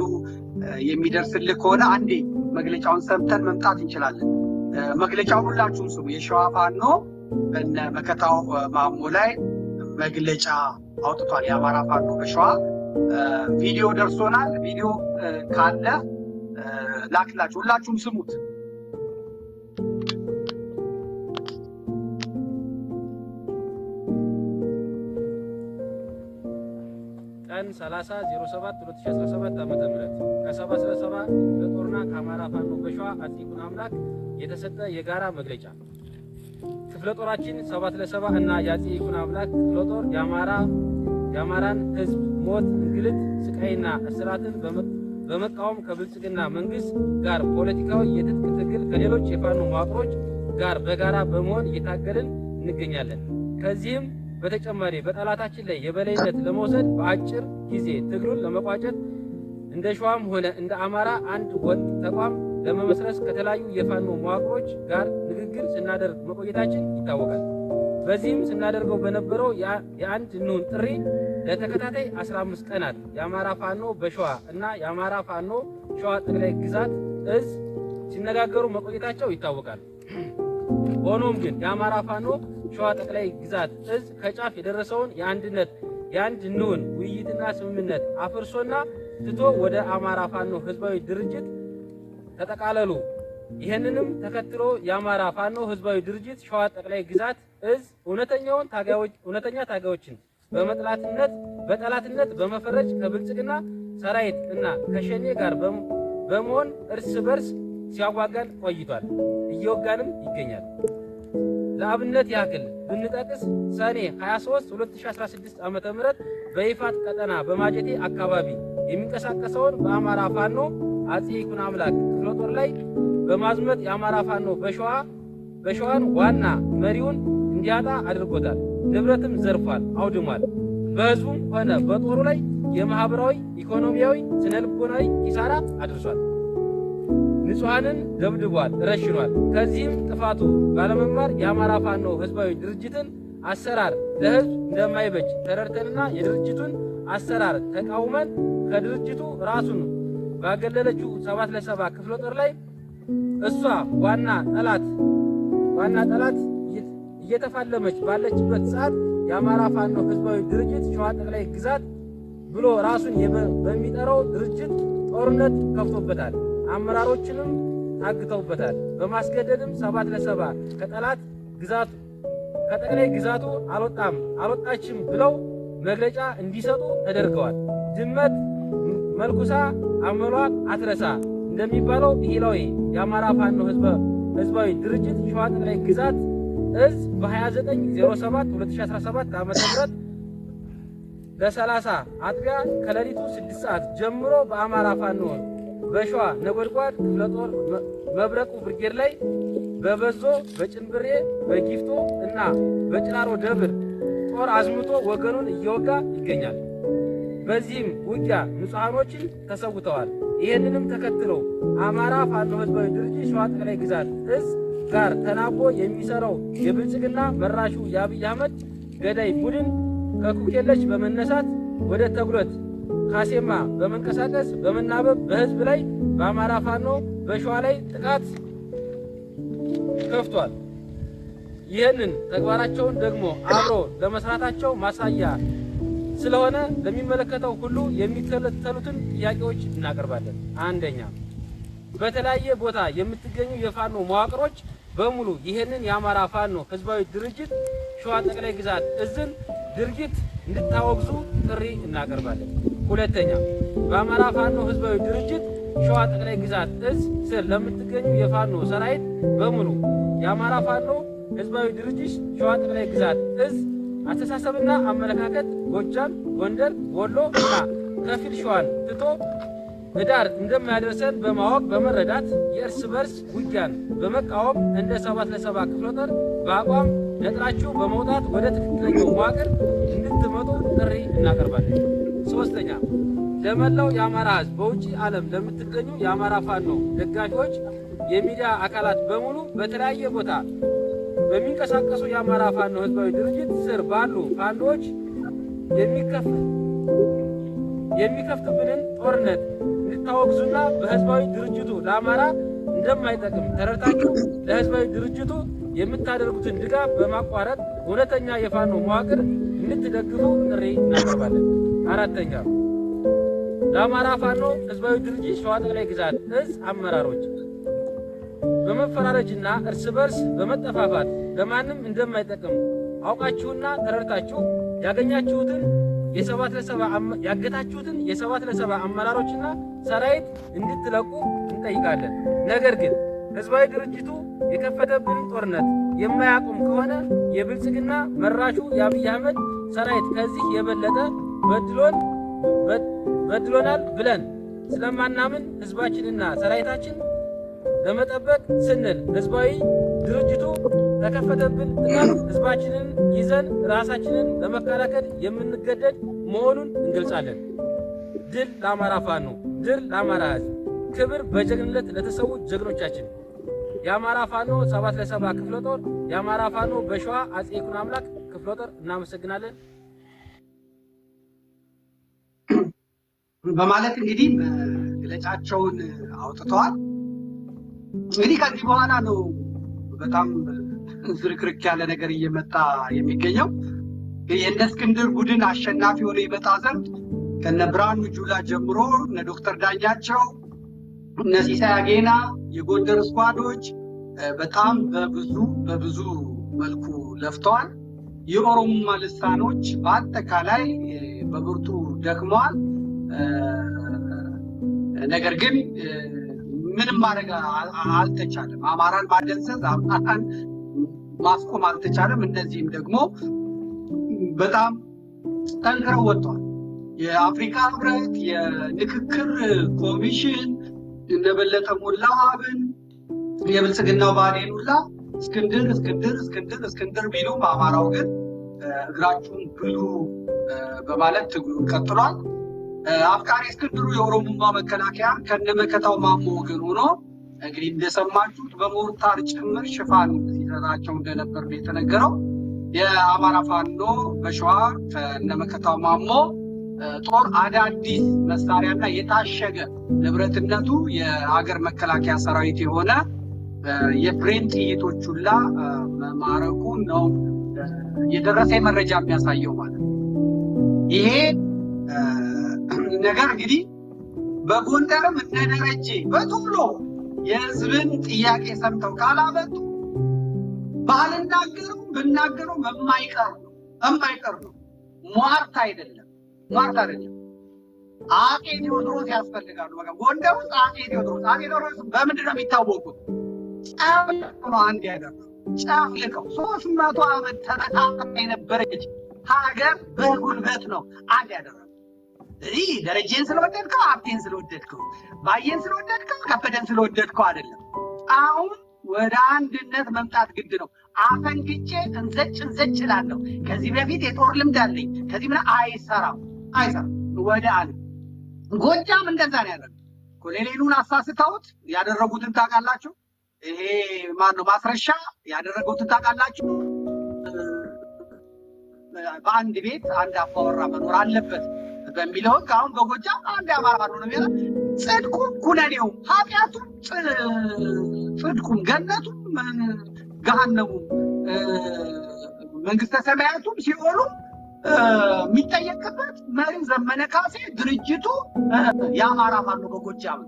የሚደርስልህ ከሆነ አንዴ መግለጫውን ሰምተን መምጣት እንችላለን። መግለጫውን ሁላችሁም ስሙ። የሸዋ ፋኖ በነ መከታው ማሞ ላይ መግለጫ አውጥቷል። የአማራ ፋኖ በሸዋ ቪዲዮ ደርሶናል። ቪዲዮ ካለ ላክላችሁ፣ ሁላችሁም ስሙት። ቀን 30/07/2017 ዓ.ም ከ70/70 ለጦርና ከአማራ ፋኖ በሸዋ አፄ ይኩኖ አምላክ የተሰጠ የጋራ መግለጫ። ክፍለ ጦራችን 7/70 እና የአፄ ይኩኖ አምላክ ክፍለ ጦር የአማራን ሕዝብ ሞት፣ እንግልት፣ ስቃይና እስራትን በመቃወም ከብልጽግና መንግስት ጋር ፖለቲካዊ የትጥቅ ትግል ከሌሎች የፋኖ መዋቅሮች ጋር በጋራ በመሆን እየታገልን እንገኛለን። ከዚህም በተጨማሪ በጠላታችን ላይ የበላይነት ለመውሰድ በአጭር ጊዜ ትግሉን ለመቋጨት እንደ ሸዋም ሆነ እንደ አማራ አንድ ወጥ ተቋም ለመመስረት ከተለያዩ የፋኖ መዋቅሮች ጋር ንግግር ስናደርግ መቆየታችን ይታወቃል። በዚህም ስናደርገው በነበረው የአንድ እንሁን ጥሪ ለተከታታይ 15 ቀናት የአማራ ፋኖ በሸዋ እና የአማራ ፋኖ ሸዋ ጠቅላይ ግዛት እዝ ሲነጋገሩ መቆየታቸው ይታወቃል። ሆኖም ግን የአማራ ፋኖ ሸዋ ጠቅላይ ግዛት እዝ ከጫፍ የደረሰውን የአንድ እንሁን ውይይትና ስምምነት አፍርሶና ትቶ ወደ አማራ ፋኖ ህዝባዊ ድርጅት ተጠቃለሉ። ይህንንም ተከትሎ የአማራ ፋኖ ህዝባዊ ድርጅት ሸዋ ጠቅላይ ግዛት እዝ እውነተኛ ታጋዮችን በጠላትነት በመፈረጅ ከብልጽግና ሰራዊት እና ከሸኔ ጋር በመሆን እርስ በርስ ሲያዋጋን ቆይቷል፣ እየወጋንም ይገኛል። ለአብነት ያክል ብንጠቅስ ሰኔ 23 2016 ዓ.ም በይፋት ቀጠና በማጀቴ አካባቢ የሚንቀሳቀሰውን በአማራ ፋኖ አጼ ይኩኖ አምላክ ክፍለ ጦር ላይ በማዝመት የአማራ ፋኖ በሸዋን ዋና መሪውን እንዲያጣ አድርጎታል። ንብረትም ዘርፏል፣ አውድሟል። በህዝቡም ሆነ በጦሩ ላይ የማህበራዊ፣ ኢኮኖሚያዊ፣ ስነልቦናዊ ኪሳራ አድርሷል። ንጹሃንን ደብድቧል፣ ረሽኗል። ከዚህም ጥፋቱ ባለመማር የአማራ ፋኖ ህዝባዊ ድርጅትን አሰራር ለህዝብ እንደማይበጅ ተረድተንና የድርጅቱን አሰራር ተቃውመን ከድርጅቱ ራሱን ባገለለችው 7 ለ7 ክፍለ ጦር ላይ እሷ ዋና ጠላት እየተፋለመች ባለችበት ሰዓት የአማራ ፋኖ ህዝባዊ ድርጅት ሸዋ ጠቅላይ ግዛት ብሎ ራሱን በሚጠራው ድርጅት ጦርነት ከፍቶበታል። አመራሮችንም ታግተውበታል። በማስገደድም 7 ለ7 ከጠቅላይ ግዛቱ አልወጣችም ብለው መግለጫ እንዲሰጡ ተደርገዋል። ድመት መልኩሳ አመሏን አትረሳ እንደሚባለው ኢህላዊ የአማራ ፋኖ ህዝባዊ ድርጅት ሸዋ ጠቅላይ ግዛት እዝ በ29/07/2017 ዓ.ም ለ30 አጥቢያ ከሌሊቱ 6 ሰዓት ጀምሮ በአማራ ፋኖ በሸዋ ነጎድጓድ ክፍለ ጦር መብረቁ ብርጌድ ላይ በበዞ በጭንብሬ በጊፍቶ እና በጭራሮ ደብር ጦር አዝምቶ ወገኑን እየወጋ ይገኛል። በዚህም ውጊያ ንጹሃኖችን ተሰውተዋል። ይህንንም ተከትሎ አማራ ፋኖ ህዝባዊ ድርጅት ሸዋ ጠቅላይ ግዛት እዝ ጋር ተናቦ የሚሰራው የብልጽግና መራሹ የአብይ አህመድ ገዳይ ቡድን ከኩኬለች በመነሳት ወደ ተጉለት ካሴማ በመንቀሳቀስ በመናበብ በህዝብ ላይ በአማራ ፋኖ በሸዋ ላይ ጥቃት ከፍቷል። ይህንን ተግባራቸውን ደግሞ አብሮ ለመስራታቸው ማሳያ ስለሆነ ለሚመለከተው ሁሉ የሚከተሉትን ጥያቄዎች እናቀርባለን። አንደኛ፣ በተለያየ ቦታ የምትገኙ የፋኖ መዋቅሮች በሙሉ ይህንን የአማራ ፋኖ ህዝባዊ ድርጅት ሸዋ ጠቅላይ ግዛት እዝን ድርጊት እንድታወግዙ ጥሪ እናቀርባለን። ሁለተኛ፣ በአማራ ፋኖ ህዝባዊ ድርጅት ሸዋ ጠቅላይ ግዛት እዝ ስር ለምትገኙ የፋኖ ሰራዊት በሙሉ የአማራ ፋኖ ህዝባዊ ድርጅት ሸዋ ጠቅላይ ግዛት እዝ አስተሳሰብና አመለካከት ጎጃም፣ ጎንደር፣ ወሎ እና ከፊል ሸዋን ትቶ ህዳር እንደማያደርሰን በማወቅ በመረዳት የእርስ በርስ ውጊያን በመቃወም እንደ 7 ለ7 ክፍለ ጦር በአቋም ነጥራችሁ በመውጣት ወደ ትክክለኛው መዋቅር እንድትመጡ ጥሪ እናቀርባለን። ሶስተኛ፣ ለመላው የአማራ ህዝብ በውጪ ዓለም ለምትገኙ የአማራ ፋኖ ደጋፊዎች፣ የሚዲያ አካላት በሙሉ በተለያየ ቦታ በሚንቀሳቀሱ የአማራ ፋኖ ህዝባዊ ድርጅት ስር ባሉ ፋኖዎች የሚከፍትብንን ጦርነት እንድታወግዙና በህዝባዊ ድርጅቱ ለአማራ እንደማይጠቅም ተረድታችሁ ለህዝባዊ ድርጅቱ የምታደርጉትን ድጋፍ በማቋረጥ እውነተኛ የፋኖ መዋቅር እንድትደግፉ ጥሪ እናቀርባለን። አራተኛ፣ ለአማራ ፋኖ ህዝባዊ ድርጅት ሸዋ ጠቅላይ ግዛት እዝ አመራሮች በመፈራረጅና እርስ በርስ በመጠፋፋት ለማንም እንደማይጠቅም አውቃችሁና ተረድታችሁ ያገኛችሁትን ያገታችሁትን የ7 ለ7 አመራሮችና ሰራዊት እንድትለቁ እንጠይቃለን። ነገር ግን ህዝባዊ ድርጅቱ የከፈተብን ጦርነት የማያቆም ከሆነ የብልጽግና መራሹ የአብይ አህመድ ሰራዊት ከዚህ የበለጠ በድሎናል ብለን ስለማናምን ህዝባችንና ሰራዊታችን ለመጠበቅ ስንል ህዝባዊ ድርጅቱ ተከፈተብን ጥቃት ህዝባችንን ይዘን ራሳችንን ለመከላከል የምንገደድ መሆኑን እንገልጻለን። ድል ለአማራ ፋኖ፣ ድል ለአማራ ህዝብ፣ ክብር በጀግንነት ለተሰዉ ጀግኖቻችን። የአማራ ፋኖ 7 ክፍለ ጦር፣ የአማራ ፋኖ በሸዋ አጼ ይኩኖ አምላክ ክፍለ ጦር። እናመሰግናለን በማለት እንግዲህ መግለጫቸውን አውጥተዋል። እንግዲህ ከዚህ በኋላ ነው በጣም ዝርክርክ ያለ ነገር እየመጣ የሚገኘው። የእነ እስክንድር ቡድን አሸናፊ ሆኖ ይመጣ ዘንድ ከነ ብርሃኑ ጁላ ጀምሮ እነ ዶክተር ዳኛቸው እነ ሲሳይ አጌና የጎንደር ስኳዶች በጣም በብዙ መልኩ ለፍተዋል። የኦሮሞማ ልሳኖች በአጠቃላይ በብርቱ ደክመዋል። ነገር ግን ምንም ማድረግ አልተቻለም። አማራን ማደንዘዝ፣ አማራን ማስቆም አልተቻለም። እነዚህም ደግሞ በጣም ጠንክረው ወጥተዋል። የአፍሪካ ህብረት የንክክር ኮሚሽን እነበለጠ ሞላ አብን የብልጽግናው ባዴን ሁላ እስክንድር ቢሉም አማራው ግን እግራችሁን ብሉ በማለት ትግሉን ቀጥሏል። አፍቃሪ እስክንድሩ የኦሮሞማ መከላከያ ከነመከታው ማሞ ወገን ሆኖ እንግዲህ እንደሰማችሁት በሞርታር ጭምር ሽፋን ሲሰጣቸው እንደነበር ነው የተነገረው። የአማራ ፋኖ በሸዋ ከነመከታው ማሞ ጦር አዳዲስ መሳሪያና የታሸገ ንብረትነቱ የሀገር መከላከያ ሰራዊት የሆነ የብሬን ጥይቶች ሁላ መማረኩ ነው የደረሰ መረጃ የሚያሳየው ማለት ነው። ይሄ ነገር እንግዲህ በጎንደርም እንደደረጀ በቶሎ የህዝብን ጥያቄ ሰምተው ካላመጡ ባልናገሩም ብናገሩም የማይቀር ነው። ሟርት አይደለም። አጤ ቴዎድሮስ ያስፈልጋሉ። በቃ ጎንደር ውስጥ አጤ ቴዎድሮስ በምንድን ነው የሚታወቁት? ጨፍልቀው ነው አንድ ያደረገው። ጨፍልቀው 300 ዓመት ተበታትና የነበረች ሀገር በጉልበት ነው አንድ ያደረገው። እዚህ ደረጀን ስለወደድከው፣ ሀብቴን ስለወደድከው፣ ባየን ስለወደድከው፣ ከበደን ስለወደድከው አይደለም። አሁን ወደ አንድነት መምጣት ግድ ነው። አፈንግጬ እንዘጭ እላለሁ። ከዚህ በፊት የጦር ልምድ አለኝ። ከዚህ ምን አይሰራም። ወደ አንድ ጎጃም እንደዛ ነው ያደረገው። ኮሎኔሉን አሳስተውት ያደረጉትን ታውቃላችሁ። ይሄ ማነው ማስረሻ ያደረጉትን ታውቃላችሁ። በአንድ ቤት አንድ አባወራ መኖር አለበት በሚለው ህግ አሁን በጎጃም አንድ አማራ ነው የሚለው። ጽድቁም ኩነኔውም ኃጢአቱም ጽድቁም ገነቱም ገሃነሙም መንግስተ ሰማያቱም ሲሆኑ የሚጠየቅበት መሪው ዘመነ ካሴ ድርጅቱ የአማራ ፋኖ በጎጃም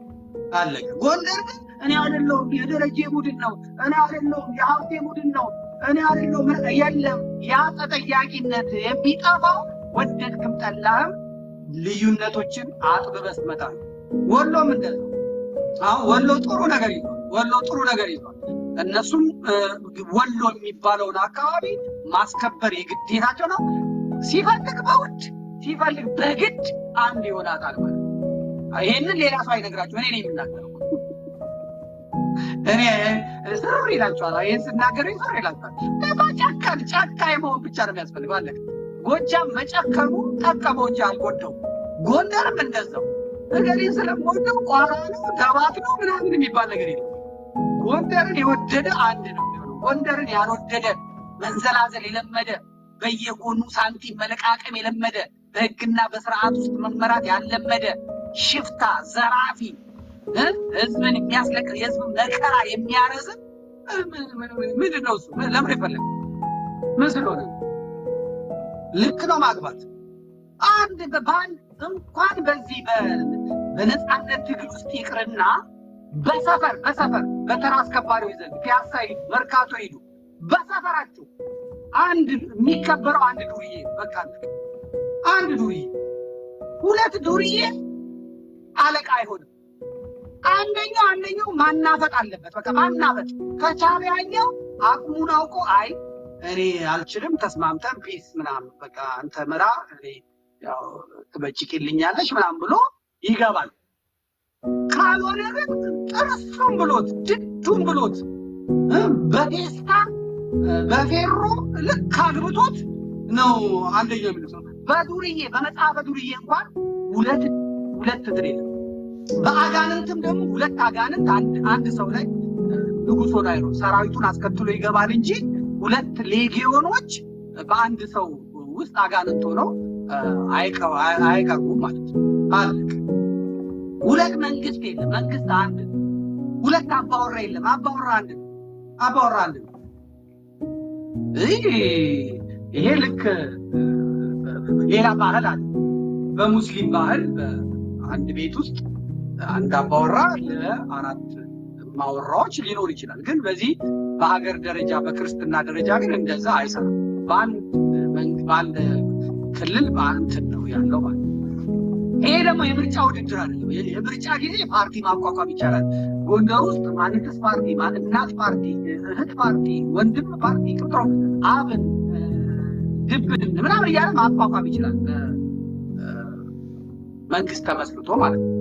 አለ። ጎንደር ግን እኔ አይደለሁም የደረጀ ቡድን ነው፣ እኔ አይደለሁም የሀብቴ ቡድን ነው፣ እኔ አይደለሁም የለም። ያ ተጠያቂነት የሚጠፋው ወደድክም ጠላህም ልዩነቶችን አጥብበህ ስትመጣ ነው። ወሎም እንደዛው። አሁን ወሎ ጥሩ ነገር ይዟል። እነሱም ወሎ የሚባለውን አካባቢ ማስከበር የግዴታቸው ነው። ሲፈልግ በውድ ሲፈልግ በግድ አንድ ይሆናታል ማለት ነው። ይሄንን ሌላ ሰው አይነግራችሁ፣ እኔ ነኝ የምናገረው። እኔ ስሩ ይላችኋል። ይሄን ስናገር ይሰሩ ይላችኋል። ጨካኝ መሆን ብቻ ነው የሚያስፈልገው። አለ ጎጃም መጨከሙ ጠቀመው እንጂ አልጎዳው። ጎንደርም እንደዛው። እገሌን ስለምወደው ቋራ ነው ደባት ነው ምናምን የሚባል ነገር የለም። ጎንደርን የወደደ አንድ ነው የሚሆነው። ጎንደርን ያልወደደ መንዘላዘል የለመደ በየጎኑ ሳንቲም መለቃቀም የለመደ በህግና በስርዓት ውስጥ መመራት ያለመደ ሽፍታ ዘራፊ ህዝብን የሚያስለቅስ የህዝብ መከራ የሚያረዝም ምንድን ነው እሱ? ለምን ይፈልግ? ምን ስለሆነ? ልክ ነው ማግባት። አንድ በባንድ እንኳን በዚህ በነፃነት ትግል ውስጥ ይቅርና በሰፈር በተራ አስከባሪው ዘንድ ፒያሳ ሂዱ፣ መርካቶ ሂዱ። በሰፈራችሁ አንድ የሚከበረው አንድ ዱርዬ፣ በቃ አንድ ዱርዬ፣ ሁለት ዱርዬ አለቃ አይሆንም። አንደኛው ማናፈጥ አለበት። በቃ ማናፈጥ ከቻለ ያኛው አቅሙን አውቆ አይ እኔ አልችልም፣ ተስማምተን ፒስ ምናምን በቃ አንተ ምራ እኔ ያው ትበጭቅልኛለሽ ምናምን ብሎ ይገባል። ካልሆነ ግን ጥርሱን ብሎት ድዱን ብሎት በቴስታ በፌሮ ልክ አግብቶት ነው አንደኛው የሚለው። በዱርዬ በመጽሐፈ ዱርዬ እንኳን ሁለት ትር የለም። በአጋንንትም ደግሞ ሁለት አጋንንት አንድ ሰው ላይ ንጉሥ ሆኖ አይሮ ሰራዊቱን አስከትሎ ይገባል እንጂ ሁለት ሌጊዮኖች በአንድ ሰው ውስጥ አጋንንት ሆነው አይቀርቡም ማለት ነው። አለቅ ሁለት መንግስት የለም። መንግስት አንድ። ሁለት አባወራ የለም። አባወራ አንድ ነው። ይሄ ልክ ሌላ ባህል አለ። በሙስሊም ባህል በአንድ ቤት ውስጥ አንድ አባወራ ለአራት ማወራዎች ሊኖር ይችላል። ግን በዚህ በሀገር ደረጃ በክርስትና ደረጃ ግን እንደዛ አይሰራም። በአንድ ክልል በአንትን ነው ያለው ማለት ነው። ይሄ ደግሞ የምርጫ ውድድር አይደለም። የምርጫ ጊዜ ፓርቲ ማቋቋም ይቻላል። ጎንደር ውስጥ ማንነትስ ፓርቲ፣ እናት ፓርቲ፣ እህት ፓርቲ፣ ወንድም ፓርቲ ቁጥሮ አብን ድብን ምናምን እያለ ማቋቋም ይችላል መንግስት ተመስርቶ ማለት ነው።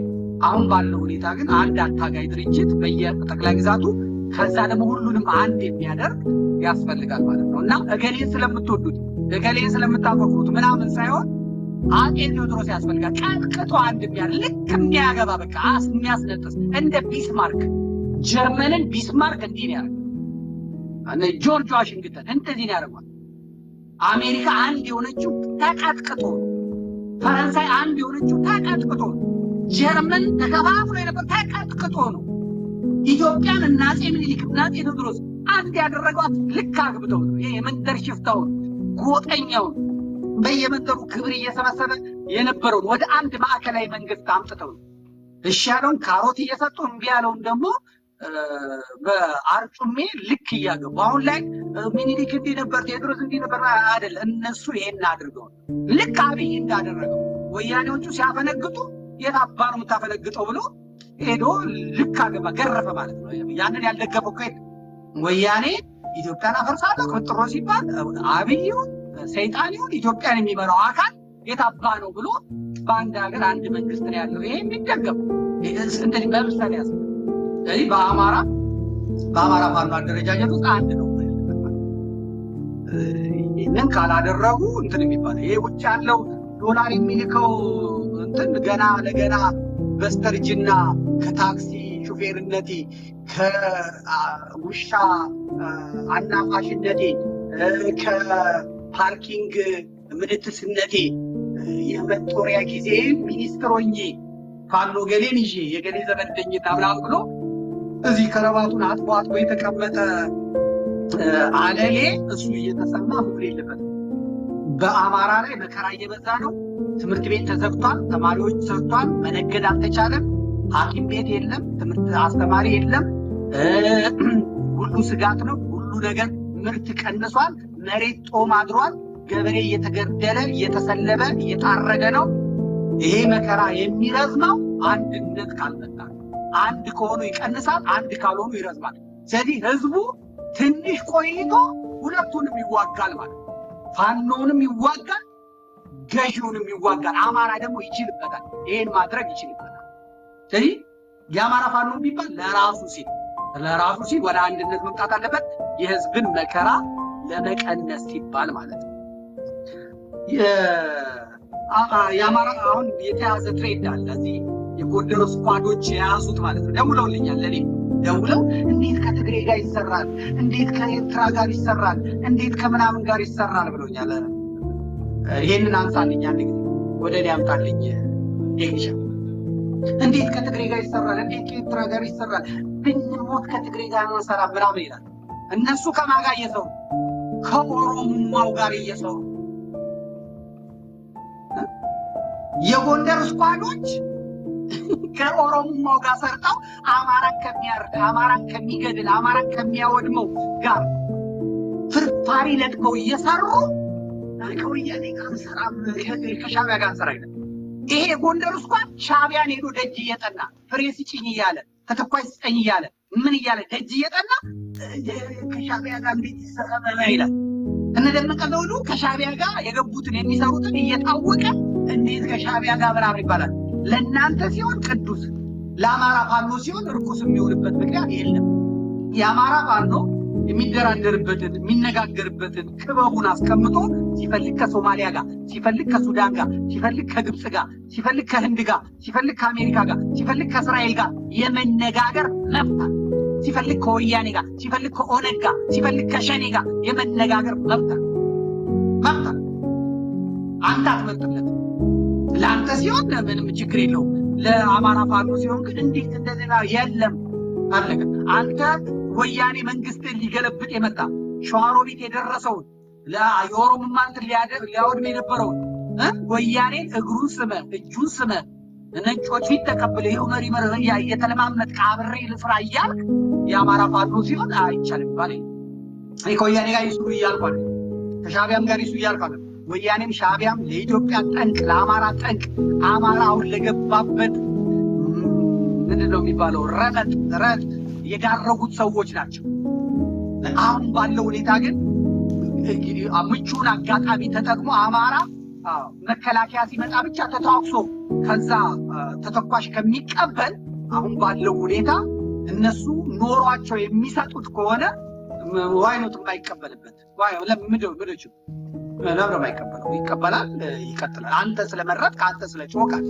አሁን ባለው ሁኔታ ግን አንድ አታጋይ ድርጅት በየጠቅላይ ግዛቱ ከዛ ደግሞ ሁሉንም አንድ የሚያደርግ ያስፈልጋል ማለት ነው። እና እገሌን ስለምትወዱት እገሌን ስለምታፈቅሩት ምናምን ሳይሆን አጤ ቴዎድሮስ ያስፈልጋል። ቀጥቅጦ አንድ የሚያደርግ ልክ የሚያገባ በቃ የሚያስነጥስ እንደ ቢስማርክ ጀርመንን ቢስማርክ እንዲህ ነው ያደርጋል። ጆርጅ ዋሽንግተን እንደዚህ ነው ያደርጓል። አሜሪካ አንድ የሆነችው ተቀጥቅጦ፣ ፈረንሳይ አንድ የሆነችው ተቀጥቅጦ፣ ጀርመን ተከፋፍሎ የነበር ተቀጥቅጦ ነው። ኢትዮጵያን እና አፄ ምኒልክ እና አፄ ቴዎድሮስ አንድ ያደረጓት ልክ አግብተው ነው። ይሄ የመንደር ሽፍታውን ጎጠኛውን በየመንደሩ ክብር እየሰበሰበ የነበረውን ወደ አንድ ማዕከላዊ መንግስት አምጥተው ነው። እሺ ያለውን ካሮት እየሰጡ እምቢ ያለውን ደግሞ በአርጩሜ ልክ እያገቡ አሁን ላይ ምኒልክ እንዲህ ነበር ቴዎድሮስ እንዲህ ነበር አይደል። እነሱ ይሄን አድርገው ልክ አብይ እንዳደረገው ወያኔዎቹ ሲያፈነግጡ የት አባ ነው የምታፈነግጠው ብሎ ሄዶ ልክ አገባ ገረፈ ማለት ነው። ያንን ያልደገፈው ወያኔ ኢትዮጵያን አፈርሳለሁ ቅጥሮ ሲባል አብይ ይሁን ሰይጣን ይሁን ኢትዮጵያን የሚመራው አካል የት አባ ነው ብሎ በአንድ ሀገር አንድ መንግስት ነው ያለው። ይሄ የሚደገፍ እንደዚህ በምሳሌ ያስ ስለዚህ በአማራ ፋኖ አደረጃጀት ውስጥ አንድ ነው። ይህንን ካላደረጉ እንትን የሚባለው ይሄ ውጭ ያለው ዶላር የሚልከው እንትን ገና ለገና በስተርጅና ከታክሲ ሹፌርነቴ ከውሻ አናፋሽነቴ ከፓርኪንግ ምንትስነቴ የመጦሪያ ጊዜ ሚኒስትሮኜ ፋኖ ገሌን ይዤ የገሌ ዘመደኝና ምናምን ብሎ እዚህ ከረባቱን አጥቦ የተቀመጠ አለሌ እሱ እየተሰማ ምክር የለበትም። በአማራ ላይ መከራ እየበዛ ነው። ትምህርት ቤት ተዘግቷል። ተማሪዎች ተዘግቷል። መነገድ አልተቻለም። ሐኪም ቤት የለም። ትምህርት አስተማሪ የለም። ሁሉ ስጋት ነው። ሁሉ ነገር ምርት ቀንሷል። መሬት ጦም አድሯል። ገበሬ እየተገደለ እየተሰለበ እየታረደ ነው። ይሄ መከራ የሚረዝመው አንድነት ካልመጣ፣ አንድ ከሆኑ ይቀንሳል፣ አንድ ካልሆኑ ይረዝማል። ስለዚህ ህዝቡ ትንሽ ቆይቶ ሁለቱንም ይዋጋል ማለት ነው። ፋኖንም ይዋጋል፣ ገዢውንም ይዋጋል። አማራ ደግሞ ይችልበታል፣ ይሄን ማድረግ ይችልበታል። ስለዚህ የአማራ ፋኖ የሚባል ለራሱ ሲል ወደ አንድነት መምጣት አለበት፣ የህዝብን መከራ ለመቀነስ ሲባል ማለት ነው። የአማራ አሁን የተያዘ ትሬድ አለ። እዚህ የጎንደር ስኳዶች የያዙት ማለት ነው። ደውለውልኛል ለኔ ደውለው እንዴት ከትግሬ ጋር ይሰራል፣ እንዴት ከኤርትራ ጋር ይሰራል፣ እንዴት ከምናምን ጋር ይሰራል ብሎኛል። ይሄንን አንሳልኝ አንድ ጊዜ ወደ እኔ አምጣልኝ ቴክኒሻ። እንዴት ከትግሬ ጋር ይሰራል፣ እንዴት ከኤርትራ ጋር ይሰራል፣ ብንሞት ከትግሬ ጋር እንሰራ ምናምን ይላል። እነሱ ከማን ጋር እየሰሩ? ከኦሮሞማው ጋር እየሰሩ። የጎንደር ስኳዶች ከኦሮሞማው ጋር ሰርተው አማራን ከሚያርድ፣ አማራን ከሚገድል፣ አማራን ከሚያወድመው ጋር ፍርፋሪ ለጥቀው እየሰሩ ከወያኔ ጋር እንሰራም ከሻዕቢያ ጋር እንሰራ ይላል። ይሄ የጎንደር ስኳድ ሻዕቢያን ሄዶ ደጅ እየጠና ፍሬ ስጭኝ እያለ ተተኳሽ ስጠኝ እያለ ምን እያለ ደጅ እየጠና ከሻዕቢያ ጋር እንዴት ይሰራል ይላል። እነ ደመቀ ዘውዱ ከሻዕቢያ ጋር የገቡትን የሚሰሩትን እየታወቀ እንዴት ከሻዕቢያ ጋር ምናምን ይባላል። ለእናንተ ሲሆን ቅዱስ፣ ለአማራ ፋኖ ሲሆን ርኩስ የሚሆንበት ምክንያት የለም። የአማራ ፋኖ የሚደራደርበትን የሚነጋገርበትን ክበቡን አስቀምጦ ሲፈልግ ከሶማሊያ ጋር፣ ሲፈልግ ከሱዳን ጋር፣ ሲፈልግ ከግብፅ ጋር፣ ሲፈልግ ከህንድ ጋር፣ ሲፈልግ ከአሜሪካ ጋር፣ ሲፈልግ ከእስራኤል ጋር የመነጋገር መብት አለ። ሲፈልግ ከወያኔ ጋር፣ ሲፈልግ ከኦነግ ጋር፣ ሲፈልግ ከሸኔ ጋር የመነጋገር መብት አለ። አንተ አትመርጥለት። ለአንተ ሲሆን ምንም ችግር የለውም። ለአማራ ፋኖ ሲሆን ግን እንዴት እንደዚህ የለም አለቀ። አንተ ወያኔ መንግስትን ሊገለብጥ የመጣ ሸዋሮቢት የደረሰውን የኦሮሞማ እንትን ሊያወድም የነበረውን ወያኔን እግሩን ስመ እጁን ስመ ነጮች ፊት ተቀብለ ይኸው መሪ መርህያ እየተለማመጥክ አብሬ ልፍራ እያልክ የአማራ ፋኖ ሲሆን አይቻልም ባለ ከወያኔ ጋር ይስሩ እያልኳል፣ ከሻቢያም ጋር ይስሩ እያልኳል። ወያኔም ሻቢያም ለኢትዮጵያ ጠንቅ፣ ለአማራ ጠንቅ፣ አማራ አሁን ለገባበት ምንድነው የሚባለው ረጥ የዳረጉት ሰዎች ናቸው። አሁን ባለው ሁኔታ ግን ምቹን አጋጣሚ ተጠቅሞ አማራ መከላከያ ሲመጣ ብቻ ተታክሶ ከዛ ተተኳሽ ከሚቀበል አሁን ባለው ሁኔታ እነሱ ኖሯቸው የሚሰጡት ከሆነ ዋይኖት የማይቀበልበት ምድች ለምን የማይቀበለው ይቀበላል፣ ይቀጥላል። አንተ ስለመረጥ ከአንተ ስለጮካል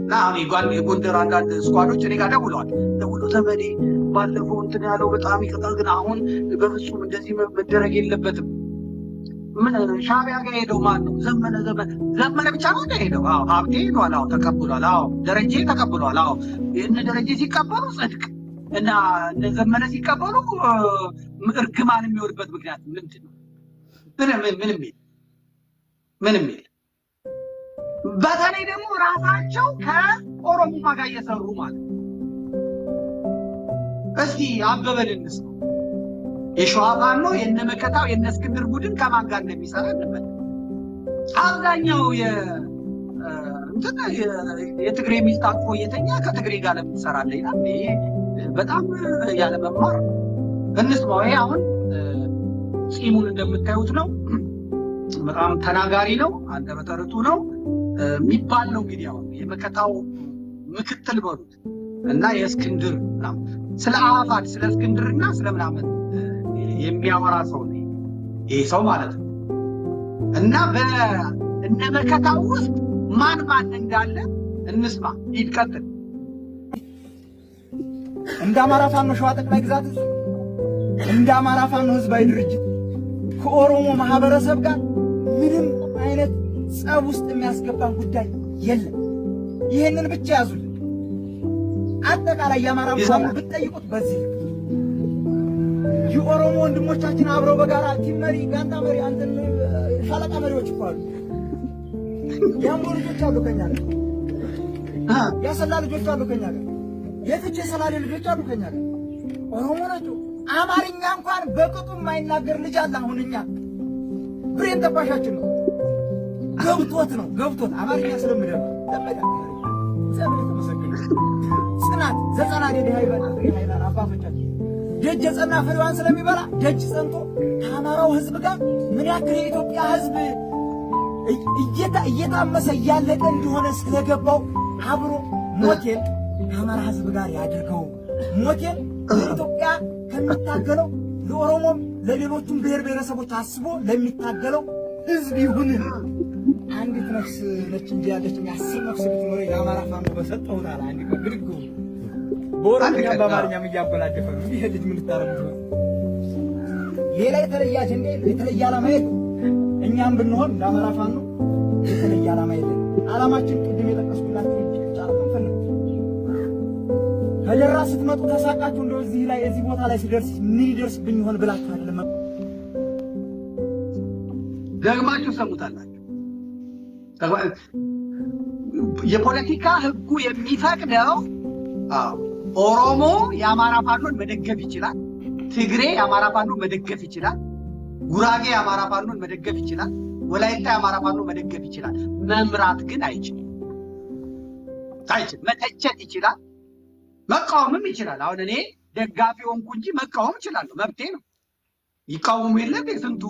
እና አሁን የጎንደር አንዳንድ ስኳዶች እኔ ጋር ደውሎ ዘመዴ ባለፈው እንትን ያለው በጣም ይቀጣል፣ ግን አሁን በፍጹም እንደዚህ መደረግ የለበትም። ምን ሻቢያ ጋር ሄደው ማን ነው? ዘመነ ብቻ ነው ሄደው? አዎ ሀብቴ ሄዷል። አዎ ተቀብሏል። አዎ ደረጀ ተቀብሏል። አዎ እነ ደረጀ ሲቀበሉ ጽድቅ እና እነ ዘመነ ሲቀበሉ እርግማን የሚወድበት ምክንያት ምንድን ነው? ምንም የለ። በተለይ ደግሞ ራሳቸው ከኦሮሞማ ጋር እየሰሩ ማለት እስቲ አበበን እንስማ። የሸዋ ፋኖ የነ መከታው የነ እስክንድር ቡድን ከማን ጋር እንደሚሰራ እንበል። አብዛኛው የትግሬ ሚስት አቅፎ እየተኛ ከትግሬ ጋር ለምትሰራለ ይላል። ይሄ በጣም ያለ መማር እንስማው። ይሄ አሁን ጺሙን እንደምታዩት ነው። በጣም ተናጋሪ ነው፣ አንደበተ ርቱዕ ነው የሚባል ነው። እንግዲህ አሁን የመከታው ምክትል በሉት እና የእስክንድር ስለ አዋፋት ስለ እስክንድርና ስለ ምናምን የሚያወራ ሰው ነው ይሄ ሰው ማለት ነው። እና በእነ መከታው ውስጥ ማን እንዳለ እንስማ። ይቀጥል። እንደ አማራ ፋኖ ሸዋ ጠቅላይ ግዛት እንደ አማራ ፋኖ ህዝባዊ ድርጅት ከኦሮሞ ማህበረሰብ ጋር ምንም አይነት ጸብ ውስጥ የሚያስገባን ጉዳይ የለም። ይሄንን ብቻ ያዙልን። አጠቃላይ የአማራ ፋኖ ብትጠይቁት በዚህ የኦሮሞ ወንድሞቻችን አብረው በጋራ ቲም መሪ፣ ጋንታ መሪ፣ አንተን ሻለቃ መሪዎች እኮ አሉ። የአምቦ ልጆች አሉ ከኛ ጋር፣ የአሰላ ልጆች አሉ ከኛ ጋር፣ የፍቼ ሰላሌ ልጆች አሉ ከኛ ጋር። ኦሮሞ ናቸው። አማርኛ እንኳን በቅጡ የማይናገር ልጅ አለ። አሁን እኛ ብሬን ተኳሻችን ነው ገብቶት አማርኛ ስለምደም ተመዳ ዘመን ተመሰከረ ጽናት ዘጸና ዴ ሃይባና አባቶቻችን ደጅ የጸና ፍሬዋን ስለሚበላ ደጅ ጸንቶ ከአማራው ህዝብ ጋር ምን ያክል የኢትዮጵያ ህዝብ እየታመሰ እያለቀ እንደሆነ ስለገባው አብሮ ሞቴል ከአማራ ህዝብ ጋር ያድርገው። ሞቴል ለኢትዮጵያ ከሚታገለው ለኦሮሞም ለሌሎችም ብሔር ብሔረሰቦች አስቦ ለሚታገለው ህዝብ ይሁን። አንዲት ነፍስ ነች እንጂ ያለች የሚያስብ ነፍስ ብትኖር የአማራ ፋኖ በሰጠው ታላ አንዲ ከግድጉ በኦሮምኛ በአማርኛም እያበላደፈ ነው። ይሄ ልጅ ምን ልታረጉት ነው? ሌላ የተለየ አጀንዳ የተለየ ዓላማ የለም። እኛም ብንሆን እንደ አማራ ፋኖ የተለየ ዓላማ የለም። ዓላማችን ቅድም የጠቀስኩላችሁ ብቻ ነው። ከደራ ስትመጡ ተሳቃችሁ እንደው እዚህ ላይ እዚህ ቦታ ላይ ሲደርስ ምን ይደርስብኝ ይሆን ብላችሁ አይደለም ደግማችሁ ሰሙታላችሁ። የፖለቲካ ህጉ የሚፈቅደው ኦሮሞ የአማራ ፋኖን መደገፍ ይችላል፣ ትግሬ የአማራ ፋኖን መደገፍ ይችላል፣ ጉራጌ የአማራ ፋኖን መደገፍ ይችላል፣ ወላይታ የአማራ ፋኖን መደገፍ ይችላል። መምራት ግን አይችልም። መተቸት ይችላል፣ መቃወምም ይችላል። አሁን እኔ ደጋፊ ሆንኩ እንጂ መቃወም እችላለሁ፣ መብቴ ነው። ይቃወሙ የለም ስንቱ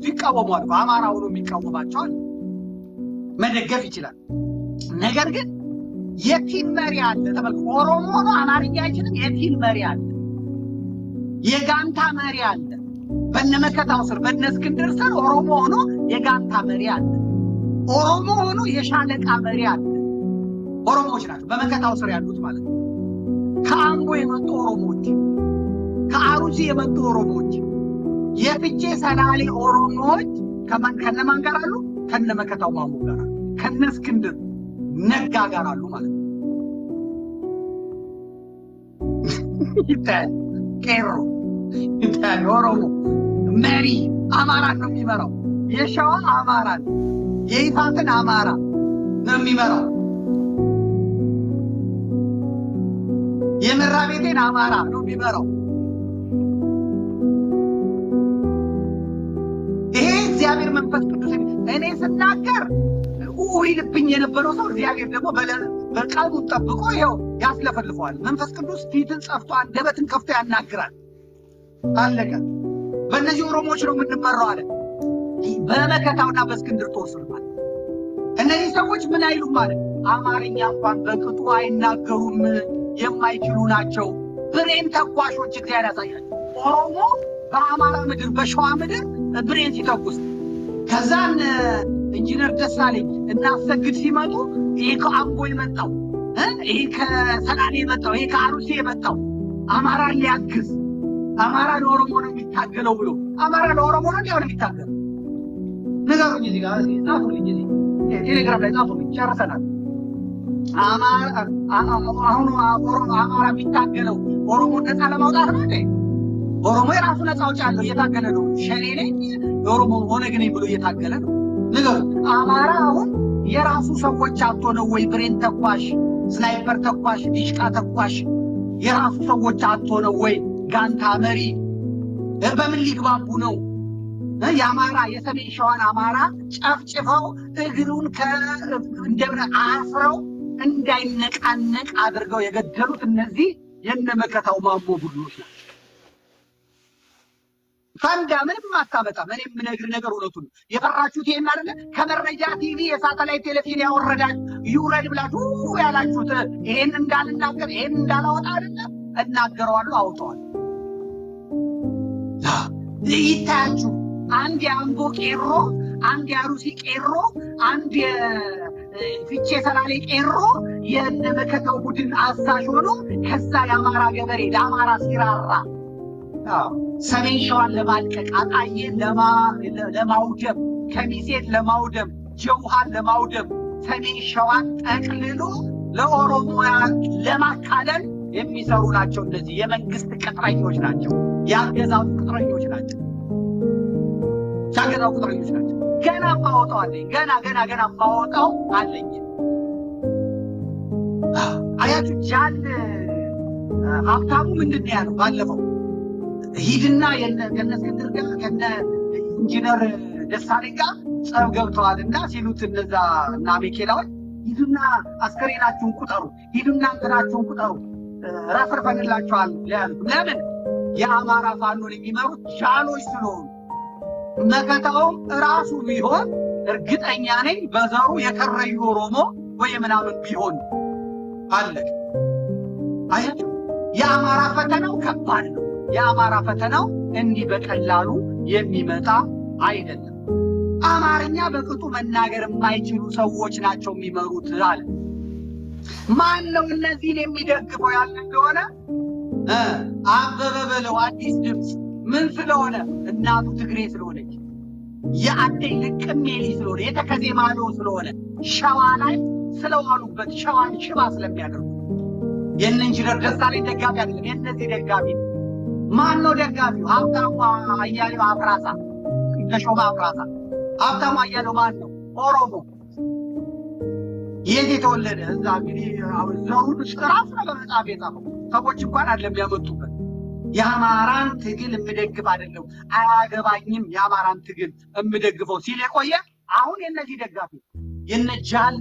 ይቃወማሉ። አማራ ሆኖ የሚቃወማቸው አለ። መደገፍ ይችላል። ነገር ግን የቲም መሪ አለ። ተመልከቱ፣ ኦሮሞ ነው አማርኛ አይችልም። የቲም መሪ አለ፣ የጋንታ መሪ አለ። በነመከታው ስር በነ እስክንድር ስር ኦሮሞ ሆኖ የጋንታ መሪ አለ። ኦሮሞ ሆኖ የሻለቃ መሪ አለ። ኦሮሞዎች ናቸው በመከታው ስር ያሉት ማለት ነው። ከአምቦ የመጡ ኦሮሞዎች፣ ከአሩሲ የመጡ ኦሮሞዎች፣ የፍቼ ሰላሌ ኦሮሞዎች ከነማን ጋር አሉ? ከነመከታው ማሞ ጋር አሉ። ከነ እስክንድር ነጋ ጋር አሉ ማለት ነው። ይታያል። ቄሮ ይታያል። ኦሮሞ መሪ አማራን ነው የሚመራው። የሸዋ አማራን፣ የይፋትን አማራ ነው የሚመራው። የመራቤቴን አማራ ነው የሚመራው። ይሄ እግዚአብሔር መንፈስ ቅዱስ እኔ ስናገር ይልብኝ የነበረው ሰው እግዚአብሔር ደግሞ በቃሉን ጠብቆ ይኸው ያስለፈልፈዋል። መንፈስ ቅዱስ ፊትን ጸፍቶ አንደበትን ከፍቶ ያናግራል። አለቀ። በእነዚህ ኦሮሞዎች ነው የምንመራው አለ። በመከታውና በእስክንድር ጦር ስር ማለት እነዚህ ሰዎች ምን አይሉም ማለት አማርኛ እንኳን በቅጡ አይናገሩም፣ የማይችሉ ናቸው። ብሬን ተኳሾች እግዚአብሔር ያሳያል። ኦሮሞ በአማራ ምድር በሸዋ ምድር ብሬን ሲተኩስ ከዛን ኢንጂነር ደሳለኝ እና አሰግድ ሲመጡ ይሄ ከአምቦ የመጣው ይሄ ከሰላሌ የመጣው ይሄ ከአሩሲ የመጣው አማራ ሊያግዝ አማራ ለኦሮሞ ነው የሚታገለው ብሎ አማራ ለኦሮሞ ነው የሚታገለው። ንገሩኝ፣ እዚህ ጋር ጻፉልኝ፣ እዚህ ቴሌግራም ላይ ጻፉልኝ። ጨርሰናል። አሁን አማራ የሚታገለው ኦሮሞ ነፃ ለማውጣት ነው እንዴ? ኦሮሞ የራሱ ነፃ አውጪ አለው፣ እየታገለ ነው። ሸኔ ነኝ የኦሮሞ ኦነግ ነኝ ብሎ እየታገለ ነው። ንገሩ፣ አማራ አሁን የራሱ ሰዎች አጥቶ ነው ወይ? ብሬን ተኳሽ፣ ስናይፐር ተኳሽ፣ ዲሽቃ ተኳሽ የራሱ ሰዎች አጥቶ ነው ወይ? ጋንታ መሪ በምን ሊግባቡ ነው? የአማራ የሰሜን ሸዋን አማራ ጨፍጭፈው እግሩን እንደብረ አስረው እንዳይነቃነቅ አድርገው የገደሉት እነዚህ የነመከታው ማሞ ቡድኖች ናቸው። ፈንዳ ምንም አታመጣም። እኔ የምነግርህ ነገር እውነቱን ነው። የፈራችሁት ይሄን አይደለ? ከመረጃ ቲቪ የሳተላይት ቴሌቪዥን ያወረዳችሁ ይውረድ ብላችሁ ያላችሁት ይሄን እንዳልናገር ይሄን እንዳላወጣ አይደለ? እናገረዋለሁ፣ አውጣዋለሁ። ይታያችሁ፣ አንድ የአምቦ ቄሮ፣ አንድ የአሩሲ ቄሮ፣ አንድ የፍቼ ሰላሌ ቄሮ የነመከታው ቡድን አዛዥ ሆኖ ከዛ የአማራ ገበሬ ለአማራ ሲራራ ሰሜን ሸዋን ለማልቀቅ አጣዬን ለማውደም ከሚሴን ለማውደም ጀውሃን ለማውደም ሰሜን ሸዋን ጠቅልሎ ለኦሮሞያን ለማካለል የሚሰሩ ናቸው። እነዚህ የመንግስት ቅጥረኞች ናቸው። የአገዛዙ ቅጥረኞች ናቸው። የአገዛዙ ቅጥረኞች ናቸው። ገና ማወጣው አለኝ። ገና ማወጣው አለኝ። አያችሁ፣ ጃን ሀብታሙ ምንድን ነው ያለው ባለፈው? ሂድና ከነ እስክንድር ጋር ከነ ኢንጂነር ደሳለኝ ጋር ጸብ ገብተዋልና ሲሉት እነዛ እና ሚኬላዎች ሂዱና አስከሬናችሁን ቁጠሩ፣ ሂዱና እንትናችሁን ቁጠሩ፣ ረፍርፈንላችኋል ያሉት። ለምን? የአማራ ፋኖን የሚመሩት ጃኖች ስለሆኑ። መከታውም ራሱ ቢሆን እርግጠኛ ነኝ በዘሩ የከረዩ ኦሮሞ ወይ ምናምን ቢሆን አለ። አያችሁ፣ የአማራ ፈተናው ከባድ ነው። የአማራ ፈተናው እንዲህ በቀላሉ የሚመጣ አይደለም። አማርኛ በቅጡ መናገር የማይችሉ ሰዎች ናቸው የሚመሩት አለ። ማን ነው እነዚህን የሚደግፈው ያለ እንደሆነ አበበ በለው አዲስ ድምፅ ምን ስለሆነ? እናቱ ትግሬ ስለሆነች፣ የአደይ ልቅሜሊ ስለሆነ፣ የተከዜ ማዶ ስለሆነ፣ ሸዋ ላይ ስለዋሉበት ሸዋን ሽባ ስለሚያደርጉ የእነ ኢንጂነር ደሳለኝ ደጋፊ አይደለም። የእነዚህ ደጋፊ ማን ነው ደጋፊው? ሀብታሙ አያሌው አፍራሳ፣ ተሾመ አፍራሳ። ሀብታሙ አያሌው ማን ነው? ኦሮሞ። የት የተወለደ? እዛ እንግዲህ ዘሩን ራሱ ነው በመጽሐፍ የጻፈው። ሰዎች እንኳን አይደለም ያመጡበት። የአማራን ትግል የምደግፍ አይደለም፣ አያገባኝም የአማራን ትግል የምደግፈው ሲል የቆየ አሁን የነዚህ ደጋፊ የነጃል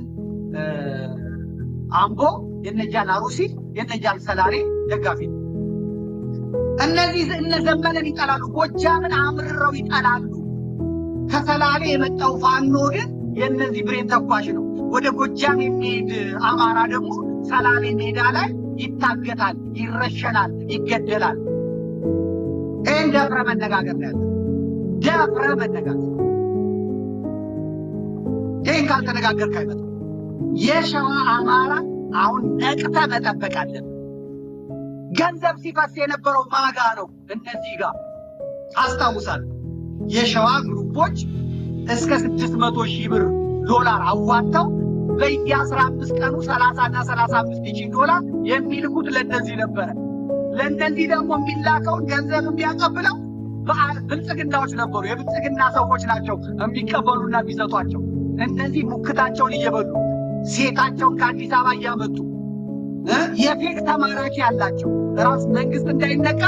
አምቦ፣ የነጃል አሩሲ፣ የነጃል ሰላሌ ደጋፊ። እነዚህ እነ ዘመንን ይጠላሉ፣ ጎጃምን አምርረው ይጠላሉ። ከሰላሌ የመጣው ፋኖ ግን የነዚህ ብሬን ተኳሽ ነው። ወደ ጎጃም የሚሄድ አማራ ደግሞ ሰላሌ ሜዳ ላይ ይታገታል፣ ይረሸናል፣ ይገደላል። ይህን ደፍረ መነጋገር ነው ያለ። ደፍረ መነጋገር። ይህን ካልተነጋገርክ አይመጣም። የሸዋ አማራ አሁን ነቅተ መጠበቅ አለን። ገንዘብ ሲፈስ የነበረው ማጋ ነው። እነዚህ ጋር አስታውሳለሁ። የሸዋ ግሩፖች እስከ 600,000 ብር ዶላር አዋጥተው በየ15 ቀኑ 30 እና 35 ሺህ ዶላር የሚልኩት ለነዚህ ነበረ። ለነዚህ ደግሞ የሚላከውን ገንዘብ የሚያቀብለው ብልጽግናዎች ነበሩ። የብልጽግና ሰዎች ናቸው የሚቀበሉና የሚሰጧቸው። እነዚህ ሙክታቸውን እየበሉ ሴታቸውን ከአዲስ አበባ እያመጡ የፌክ ተማራኪ ያላቸው ራስ መንግስት እንዳይነቃ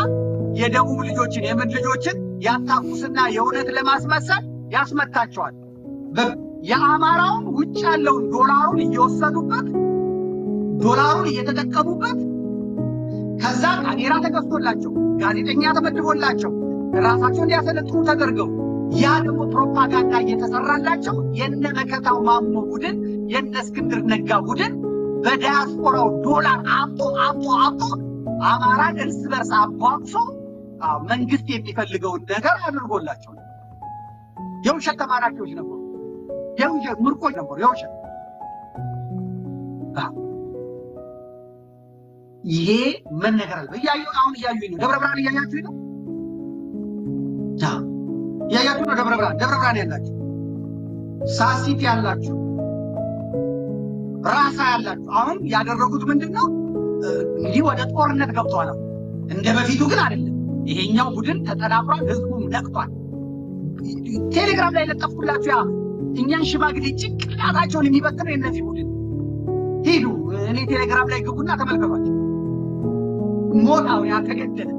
የደቡብ ልጆችን የምን ልጆችን ያታኩስና የእውነት ለማስመሰል ያስመታቸዋል። የአማራውን ውጭ ያለውን ዶላሩን እየወሰዱበት ዶላሩን እየተጠቀሙበት ከዛ ካሜራ ተገዝቶላቸው ጋዜጠኛ ተመድቦላቸው ራሳቸው እንዲያሰለጥኑ ተደርገው ያ ደግሞ ፕሮፓጋንዳ እየተሰራላቸው የነ መከታው ማሞ ቡድን የነ እስክንድር ነጋ ቡድን በዲያስፖራው ዶላር አምጦ አማራን እርስ በርስ አቧቅሶ መንግስት የሚፈልገውን ነገር አድርጎላቸው የውሸት ተማራኪዎች ነበሩ። የውሸት ምርኮች ነበሩ። የውሸት ይሄ ምን ነገር አለ? አሁን እያዩኝ ነው። ደብረ ብርሃን እያያችሁኝ ነው። እያያችሁ ነው። ደብረ ብርሃን ያላችሁ፣ ሳሲት ያላችሁ፣ ራሳ ያላችሁ አሁን ያደረጉት ምንድን ነው? እንግዲህ ወደ ጦርነት ገብተዋል። እንደ በፊቱ ግን አይደለም። ይሄኛው ቡድን ተጠናክሯል። ህዝቡም ነቅቷል። ቴሌግራም ላይ ለጠፍኩላችሁ ያ እኛን ሽማግሌ ጭንቅላታቸውን የሚበትነው የነዚህ ቡድን ሂዱ። እኔ ቴሌግራም ላይ ግቡና ተመልከቷቸው። ሞታው ያ ተገደለ።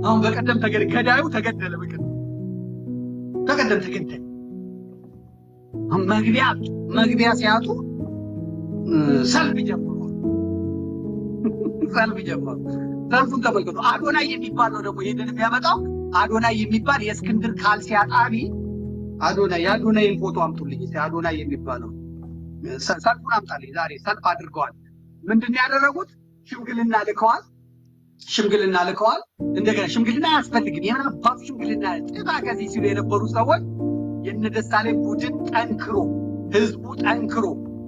አሁን በቀደም ገዳዩ ተገደለ። በቀደም ተገደለ። መግቢያ ሲያጡ ሰልፍ ጀመሩ። ሰልፉን ተመልከቱ። አዶናይ የሚባል ነው ደግሞ ይሄንን የሚያመጣው። አዶናይ የሚባል የእስክንድር ካልሲ አጣቢ የአዶናይን ፎቶ አምጡልኝ። አዶናይ የሚባለው ሰልፉን አምጣልኝ። ዛሬ ሰልፍ አድርገዋል። ምንድን ያደረጉት? ሽምግልና ልከዋል። እንደገና ሽምግልና አያስፈልግም። የምን አባቱ ሽምግልና ጥባ ከዚህ ሲሉ የነበሩ ሰዎች የነ ደሳለኝ ቡድን ጠንክሮ ህዝቡ ጠንክሮ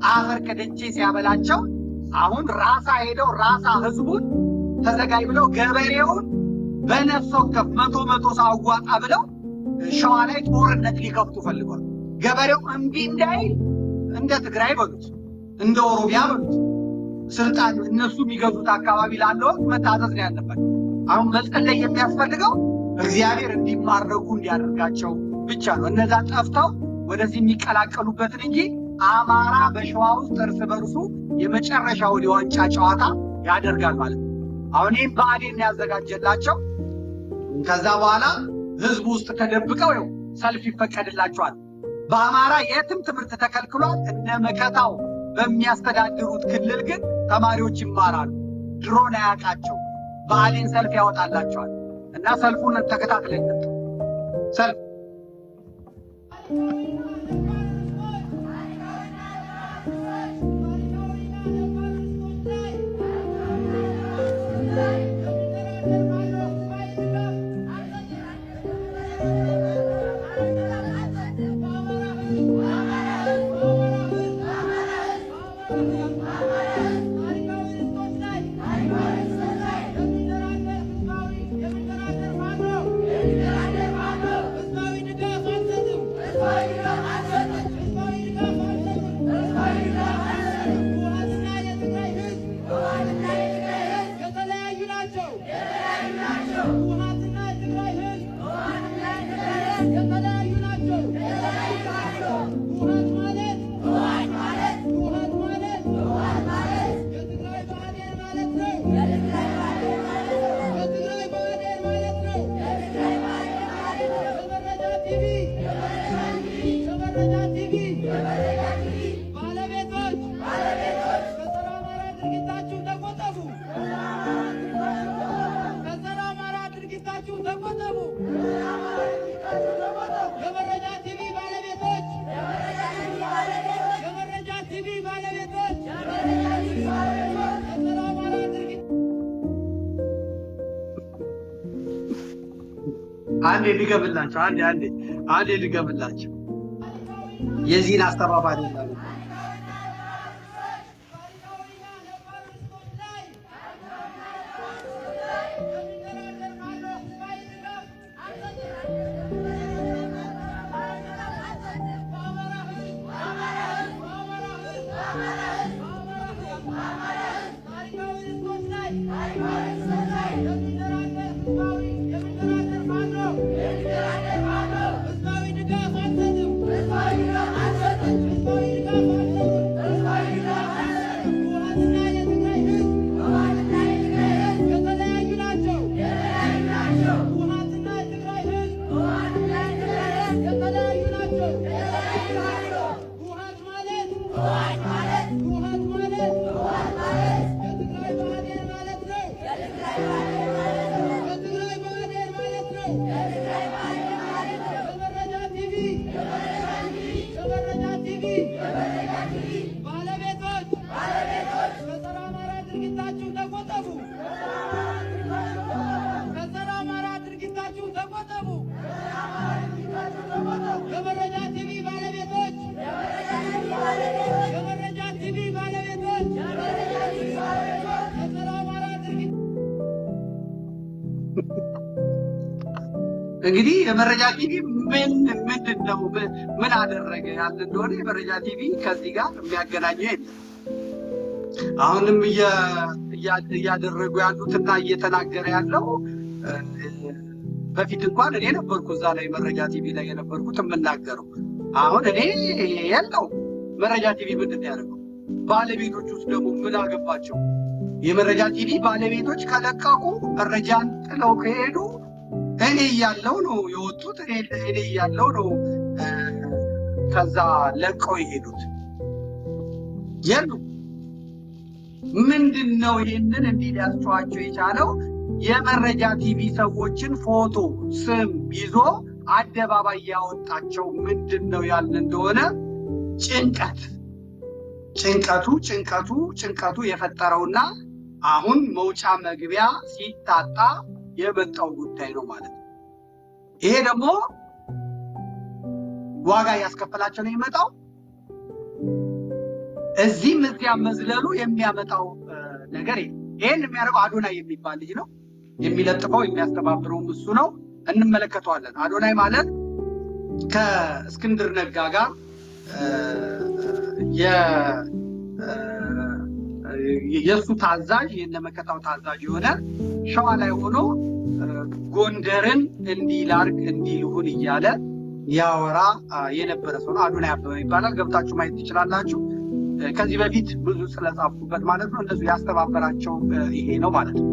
አፈር ከደቼ ሲያበላቸው አሁን ራሳ ሄደው ህዝቡን ተዘጋጅ ብለው ገበሬውን በነፍስ ወከፍ መቶ ሰው አዋጣ ብለው ሸዋ ላይ ጦርነት ሊከፍቱ ፈልጓል። ገበሬው እምቢ እንዳይል እንደ ትግራይ በሉት እንደ ኦሮሚያ በሉት ስልጣን እነሱ የሚገዙት አካባቢ ላለው መታዘዝ ነው ያለበት። አሁን መጸለይ የሚያስፈልገው እግዚአብሔር እንዲማረኩ እንዲያደርጋቸው ብቻ ነው። እነዛ ጠፍተው ወደዚህ የሚቀላቀሉበትን እንጂ አማራ በሸዋ ውስጥ እርስ በርሱ የመጨረሻውን የዋንጫ ጨዋታ ያደርጋል ማለት ነው። አሁን ይህም ብአዴን ያዘጋጀላቸው። ከዛ በኋላ ህዝቡ ውስጥ ተደብቀው ይኸው ሰልፍ ይፈቀድላቸዋል። በአማራ የትም ትምህርት ተከልክሏል። እነ መከታው በሚያስተዳድሩት ክልል ግን ተማሪዎች ይማራሉ። ድሮን አያውቃቸው። ብአዴን ሰልፍ ያወጣላቸዋል እና ሰልፉን ተከታትለን ሰልፍ Let's go. አንዴ ልገምላቸው አንዴ ልገምላቸው የዚህን አስተባባሪ ነው እንግዲህ የመረጃ ቲቪ ምንድነው ምን አደረገ ያለ እንደሆነ የመረጃ ቲቪ ከዚህ ጋር የሚያገናኘው የለም። አሁንም እያደረጉ ያሉትና እየተናገረ ያለው በፊት እንኳን እኔ ነበርኩ እዛ ላይ መረጃ ቲቪ ላይ የነበርኩት የምናገረው። አሁን እኔ የለው መረጃ ቲቪ ምንድን ነው ያደረገው? ባለቤቶች ውስጥ ደግሞ ምን አገባቸው? የመረጃ ቲቪ ባለቤቶች ከለቀቁ መረጃን ጥለው ከሄዱ እኔ እያለው ነው የወጡት። እኔ እያለው ነው ከዛ ለቀው የሄዱት የሉ። ምንድነው ይሄንን እንዲህ ሊያስጨዋቸው የቻለው? የመረጃ ቲቪ ሰዎችን ፎቶ ስም ይዞ አደባባይ ያወጣቸው ምንድነው ያልን እንደሆነ ጭንቀቱ የፈጠረውና አሁን መውጫ መግቢያ ሲታጣ የመጣው ጉዳይ ነው ማለት ነው። ይሄ ደግሞ ዋጋ ያስከፈላቸው ነው የመጣው። እዚህም እዚያም መዝለሉ የሚያመጣው ነገር ይሄን የሚያደርገው አዶናይ የሚባል ልጅ ነው። የሚለጥፈው የሚያስተባብረው እሱ ነው። እንመለከተዋለን። አዶናይ ማለት ከእስክንድር ነጋ ጋር የሱ ታዛዥ የነመከታው ታዛዥ የሆነ ሸዋ ላይ ሆኖ ጎንደርን እንዲላርግ እንዲልሁን እያለ ያወራ የነበረ ሰው ነው። አዶናይ አበበ ይባላል። ገብታችሁ ማየት ትችላላችሁ። ከዚህ በፊት ብዙ ስለጻፍኩበት ማለት ነው። እንደሱ ያስተባበራቸው ይሄ ነው ማለት ነው።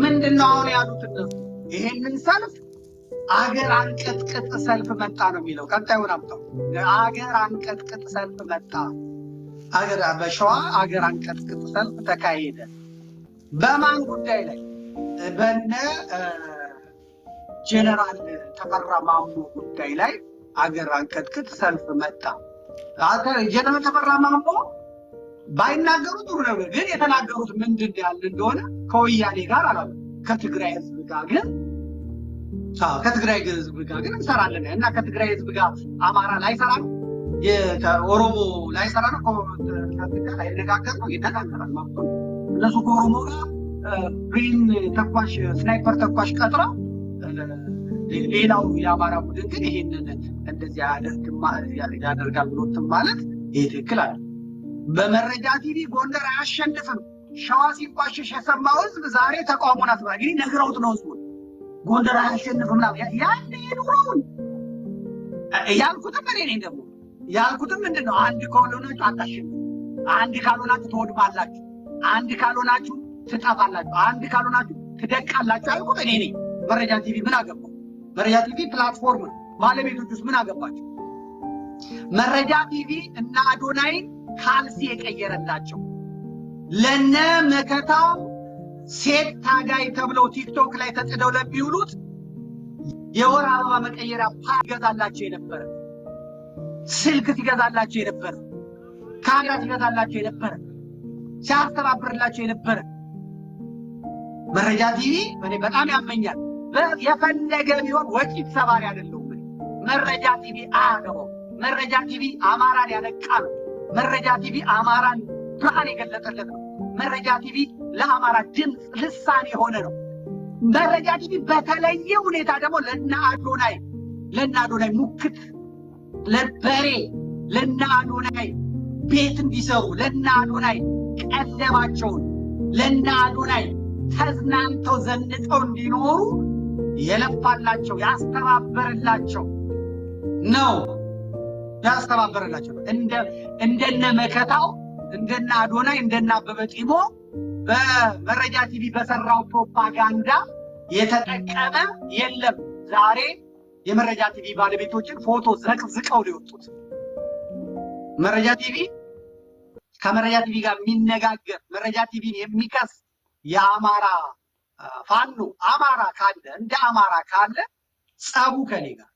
ምንድነው አሁን ያሉት እነሱ? ይሄንን ሰልፍ አገር አንቀጥቅጥ ሰልፍ መጣ ነው የሚለው። ቀጣዩን አምጣው። አገር አንቀጥቅጥ ሰልፍ መጣ። በሸዋ አገር አንቀጥቅጥ ሰልፍ ተካሄደ። በማን ጉዳይ ላይ? በነ ጀነራል ተፈራ ማሞ ጉዳይ ላይ አገር አንቀጥቅጥ ሰልፍ መጣ። ጀነራል ተፈራ ማሞ ባይናገሩ ጥሩ ነበር፣ ግን የተናገሩት ምንድን ያለ እንደሆነ ከወያኔ ጋር አላሉ። ከትግራይ ህዝብ ጋር ግን እንሰራለን እና ከትግራይ ህዝብ ጋር አማራ ላይሰራ ነው፣ ከኦሮሞ ላይሰራ ነው፣ ከትግራይ ላይነጋገር ነው። ይነጋገራል ማለት ነው። እነሱ ከኦሮሞ ጋር ብሬን ተኳሽ ስናይፐር ተኳሽ ቀጥራ፣ ሌላው የአማራ ቡድን ግን ይሄንን እንደዚህ ያደርጋል ብሎትም ማለት ይሄ ትክክል አለ። በመረጃ ቲቪ ጎንደር አያሸንፍም ሸዋ ሲቋሽሽ የሰማው ህዝብ ዛሬ ተቃውሞን አስባል። እንግዲህ ነግረውት ነው ህዝቡ ጎንደር አያሸንፍም ነው ያን ይኑሩን ያልኩትም እኔ ነኝ። ደግሞ ያልኩትም ምንድነው? አንድ ከሆናችሁ አታሸንፉ፣ አንድ ካልሆናችሁ ትወድማላችሁ፣ አንድ ካልሆናችሁ ትጠፋላችሁ፣ አንድ ካልሆናችሁ ትደቃላችሁ ያልኩት እኔ ነኝ። መረጃ ቲቪ ምን አገባው? መረጃ ቲቪ ፕላትፎርም ነው። ባለቤቶች ውስጥ ምን አገባቸው? መረጃ ቲቪ እና አዶናይ ካልሲ የቀየረላቸው ለነ መከታው ሴት ታጋይ ተብለው ቲክቶክ ላይ ተጽደው ለሚውሉት የወር አበባ መቀየሪያ ይገዛላቸው የነበረ፣ ስልክ ሲገዛላቸው የነበረ፣ ካሜራ ሲገዛላቸው የነበረ፣ ሲያስተባብርላቸው የነበረ መረጃ ቲቪ እኔ በጣም ያመኛል። የፈለገ ቢሆን ወጪት ሰባሪ አይደለሁም። መረጃ ቲቪ አያገባው። መረጃ ቲቪ አማራን ያነቃ ነው። መረጃ ቲቪ አማራን ብርሃን የገለጠለት ነው። መረጃ ቲቪ ለአማራ ድምፅ ልሳን የሆነ ነው። መረጃ ቲቪ በተለየ ሁኔታ ደግሞ ለእነ አዶናይ ሙክት ለበሬ ለእነ አዶናይ ቤት እንዲሰሩ ለእነ አዶናይ ቀለባቸውን ለእነ አዶናይ ተዝናንተው ዘንጠው እንዲኖሩ የለፋላቸው ያስተባበረላቸው ነው። እንደነ መከታው እንደነ አዶናይ እንደነ አበበ ጢሞ በመረጃ ቲቪ በሰራው ፕሮፓጋንዳ የተጠቀመ የለም። ዛሬ የመረጃ ቲቪ ባለቤቶችን ፎቶ ዘቅዝቀው ሊወጡት መረጃ ቲቪ ከመረጃ ቲቪ ጋር የሚነጋገር መረጃ ቲቪን የሚከስ የአማራ ፋኖ አማራ ካለ እንደ አማራ ካለ ጸቡ ከኔ ጋር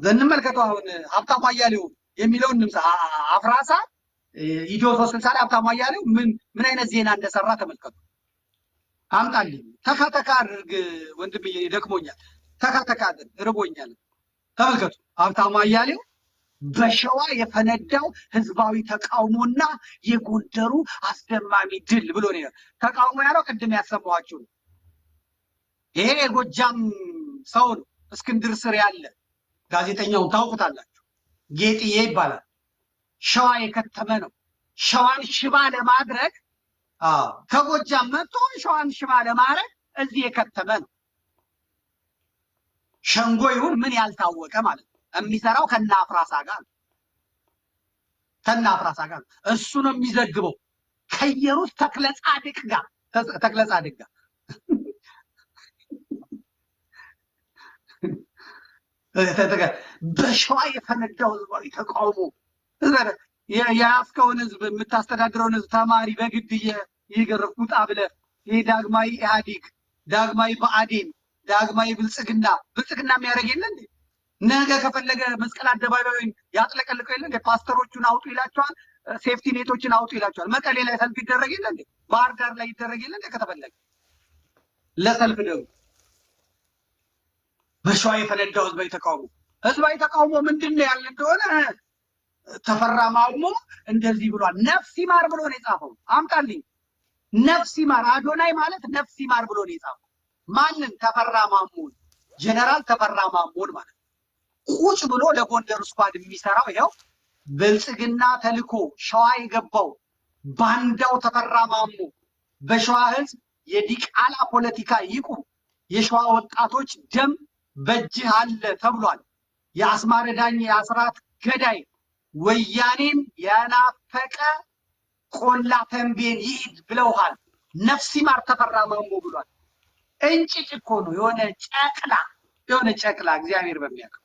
እንመልከተው። አሁን ሀብታሙ አያሌው የሚለውን ንምሳ አፍራሳ ኢትዮ 360 ላይ ሀብታሙ አያሌው ምን አይነት ዜና እንደሰራ ተመልከቱ። አምጣልኝ ተካተካ አድርግ ወንድምዬ፣ ደክሞኛል። ተካተካ አድርግ ርቦኛል። ተመልከቱ። ሀብታሙ አያሌው በሸዋ የፈነዳው ህዝባዊ ተቃውሞና የጎንደሩ አስደማሚ ድል ብሎ ነው ተቃውሞ ያለው። ቅድም ያሰማኋችሁ ነው። ይሄ የጎጃም ሰው ነው። እስክንድር ስር ያለ ጋዜጠኛውን ታውቁታላችሁ። ጌጥዬ ይባላል። ሸዋ የከተመ ነው። ሸዋን ሽባ ለማድረግ ከጎጃም መጥቶ ሸዋን ሽባ ለማድረግ እዚህ የከተመ ነው። ሸንጎ ይሁን ምን ያልታወቀ ማለት ነው። የሚሰራው ከናፍራሳ ጋር እሱ ነው የሚዘግበው። ከየሩስ ተክለጻድቅ ጋር በሸዋ የፈነዳው ህዝባዊ ተቃውሞ የያዝከውን ህዝብ የምታስተዳድረውን ህዝብ ተማሪ በግድ እየገረፍክ ውጣ ብለህ ይሄ ዳግማዊ ኢህአዴግ፣ ዳግማዊ ብአዴን፣ ዳግማዊ ብልጽግና የሚያደርግ የለ እንዴ? ነገ ከፈለገ መስቀል አደባባይን ያጥለቀልቀው የለ እንዴ? ፓስተሮቹን አውጡ ይላቸዋል። ሴፍቲ ኔቶችን አውጡ ይላቸዋል። መቀሌ ላይ ሰልፍ ይደረግ የለ እንዴ? ባህር ዳር ላይ ይደረግ የለ እንዴ? ከተፈለገ ለሰልፍ ደግሞ በሸዋ የፈነዳው ህዝባዊ ተቃውሞ ምንድን ነው ያለ እንደሆነ ተፈራ ማሞ እንደዚህ ብሏል። ነፍስ ይማር ብሎ ነው የጻፈው። አምጣልኝ። ነፍስ ይማር አዶናይ ማለት ነፍስ ይማር ብሎ ነው የጻፈው። ማንን? ተፈራ ማሞን፣ ጀነራል ተፈራ ማሞን ማለት ቁጭ ብሎ ለጎንደር ስኳድ የሚሰራው ይኸው ብልጽግና ተልኮ ሸዋ የገባው ባንዳው ተፈራ ማሞ በሸዋ ህዝብ የዲቃላ ፖለቲካ ይቁም፣ የሸዋ ወጣቶች ደም በእጅህ አለ ተብሏል። የአስማረ ዳኜ የአስራት ገዳይ ወያኔን ያናፈቀ ቆላ ተንቤን ይሂድ ብለውሃል። ነፍስ ይማር ተፈራ ማሞ ብሏል። እንጭጭ እኮ ነው። የሆነ ጨቅላ እግዚአብሔር በሚያውቀው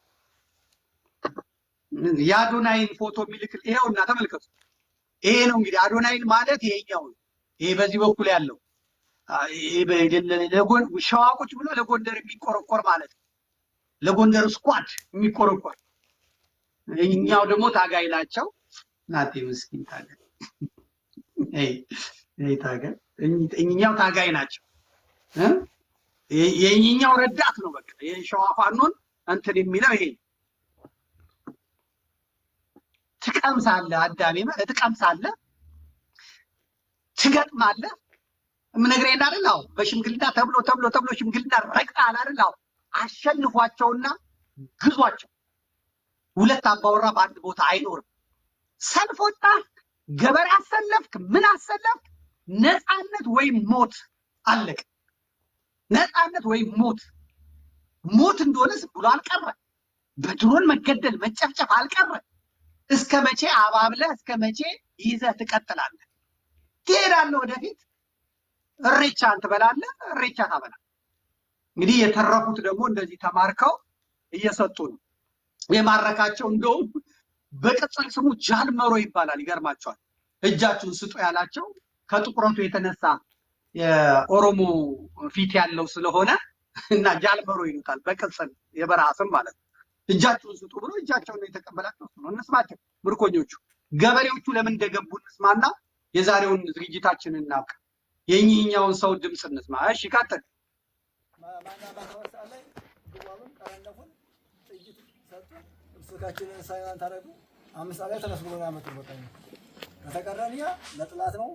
የአዶናይን ፎቶ የሚልክል ይሄውና ተመልከቱ። ይሄ ነው እንግዲህ አዶናይን ማለት ይሄኛው ነው። ይሄ በዚህ በኩል ያለው ሸዋ ቁጭ ብሎ ለጎንደር የሚቆረቆር ማለት ነው። ለጎንደር ስኳድ የሚቆረቆር እኛው ደግሞ ታጋይ ናቸው። ናቴ ምስኪን ታጋይ እኛው ታጋይ ናቸው። የኛው ረዳት ነው። በቃ የሸዋ ፋኖን እንትን የሚለው ይሄ ትቀምሳለህ፣ አዳሜ ማለት ትቀምሳለህ፣ ትገጥማለህ። የምነግርህ አይደል? አዎ በሽምግልና ተብሎ ሽምግልና ረግጠሃል አይደል? አዎ አሸንፏቸውና ግዟቸው። ሁለት አባወራ በአንድ ቦታ አይኖርም። ሰልፍ ወጣህ፣ ገበሬ አሰለፍክ፣ ምን አሰለፍክ፣ ነፃነት ወይም ሞት አለቀ። ነፃነት ወይም ሞት እንደሆነ ዝም ብሎ አልቀረ። በድሮን መገደል መጨፍጨፍ አልቀረ። እስከ መቼ አባብለህ እስከ መቼ ይዘህ ትቀጥላለህ? ትሄዳለህ ወደፊት። እሬቻን ትበላለህ፣ እሬቻ ታበላለህ። እንግዲህ የተረፉት ደግሞ እንደዚህ ተማርከው እየሰጡ ነው። የማረካቸው እንደውም በቅጽል ስሙ ጃልመሮ ይባላል። ይገርማቸዋል። እጃችሁን ስጡ ያላቸው ከጥቁረቱ የተነሳ የኦሮሞ ፊት ያለው ስለሆነ እና ጃልመሮ ይሉታል በቅጽል የበረሃ ስም ማለት ነው። እጃችሁን ስጡ ብሎ እጃቸውን ነው የተቀበላቸው። ነው እንስማቸው። ምርኮኞቹ ገበሬዎቹ ለምን እንደገቡ እንስማና የዛሬውን ዝግጅታችንን እናውቅ። የኛውን ሰው ድምጽ እንስማ። እሺ ቀጥል። ማና ባተወሳ ላይ ጉባሉን ቀረነፉን ጥይት ሰጡ ስልካችንን ሳይላንት አደረጉ። 5 ላይ ተነስብሎ ያመጡ በቃኝ። ከተቀረንያ ለጥላት ነው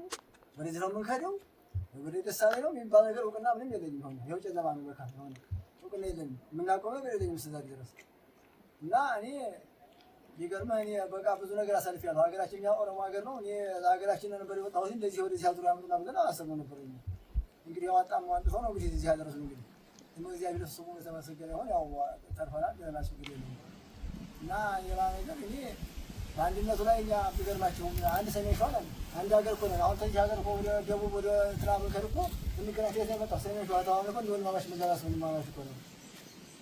ወደዚህ ነው የምንከደው ወደ ደሳሌ ነው የሚባል ነገር እውቅና ምንም የለኝም። ሆነ ይኸው ጨለማ ነው በቃ ሆነ እውቅና የለኝም። የምናውቀው ነገር የለኝም እስከ ድረስ እና እኔ ይገርምህ እኔ በቃ ብዙ ነገር አሳልፌያለሁ። ሀገራችን ያው ኦሮሞ ሀገር ነው። እኔ ለሀገራችን ነበር የወጣሁት እንደዚህ ወደዚህ አዙራ ያመጡና ብለን አላሰብነው ነበር። እንግዲህ ያወጣም አንድ ሰው ነው እንግዲህ እዚህ ያደረሰው እንግዲህ እግዚአብሔር ስሙ የተመሰገነ ይሁን። ያው ተርፈናል ደህና ችግር የለም እና ሌላ ነገር እኔ በአንድነቱ ላይ እኛ ቢገርማችሁ አንድ ሰሜን ሸዋ ነን፣ አንድ ሀገር እኮ ነን። አሁን ተዚህ ሀገር እኮ ወደ ደቡብ ወደ ትራምን ከርቆ እንገናኝ የመጣው ሰሜን ሸዋ ተዋውን እኮ እንደሆነ ማማሽ መጋባስ ምን ማማሽ እኮ ነው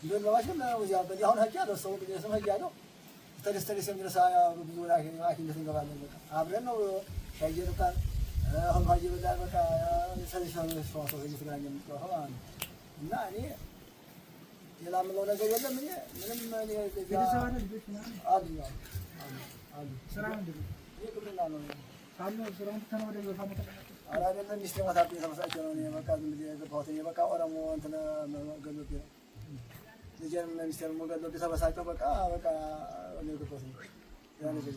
እንደሆነ ማማሽ ነው እዚያ በዚህ አሁን ሀኪያ ደርሰው እንግዲህ ስም ሀኪያ ተደስተደስ የሚረሳ ብዙ ሐኪምነት እንገባለን። በቃ አብረን ነው ሻይጀርታል አሁን ሀጂ በዛ በቃ ሰልሽን ሸዋ ሰው እየተገናኘ የምትቀረው እና እኔ ሌላ ምለው ነገር የለም። እኔ ምንም እኔ ቤተሰብ ልጆች አሉ አሉ ስራ ምንድን ነው? ግብርና ነው ካሉ ስራውን ተናወደ በፋመታ አይደለም ሚስቴ ማታብ ተመሳሳይ ነው። እኔ በቃ ዝም ብዬ የገባሁት እኔ በቃ ኦሮሞ እንትን ገሎቤ ልጄን ሚስቴን ገሎቤ ተመሳሳይ በቃ እኔ ገባሁት ያን ነገር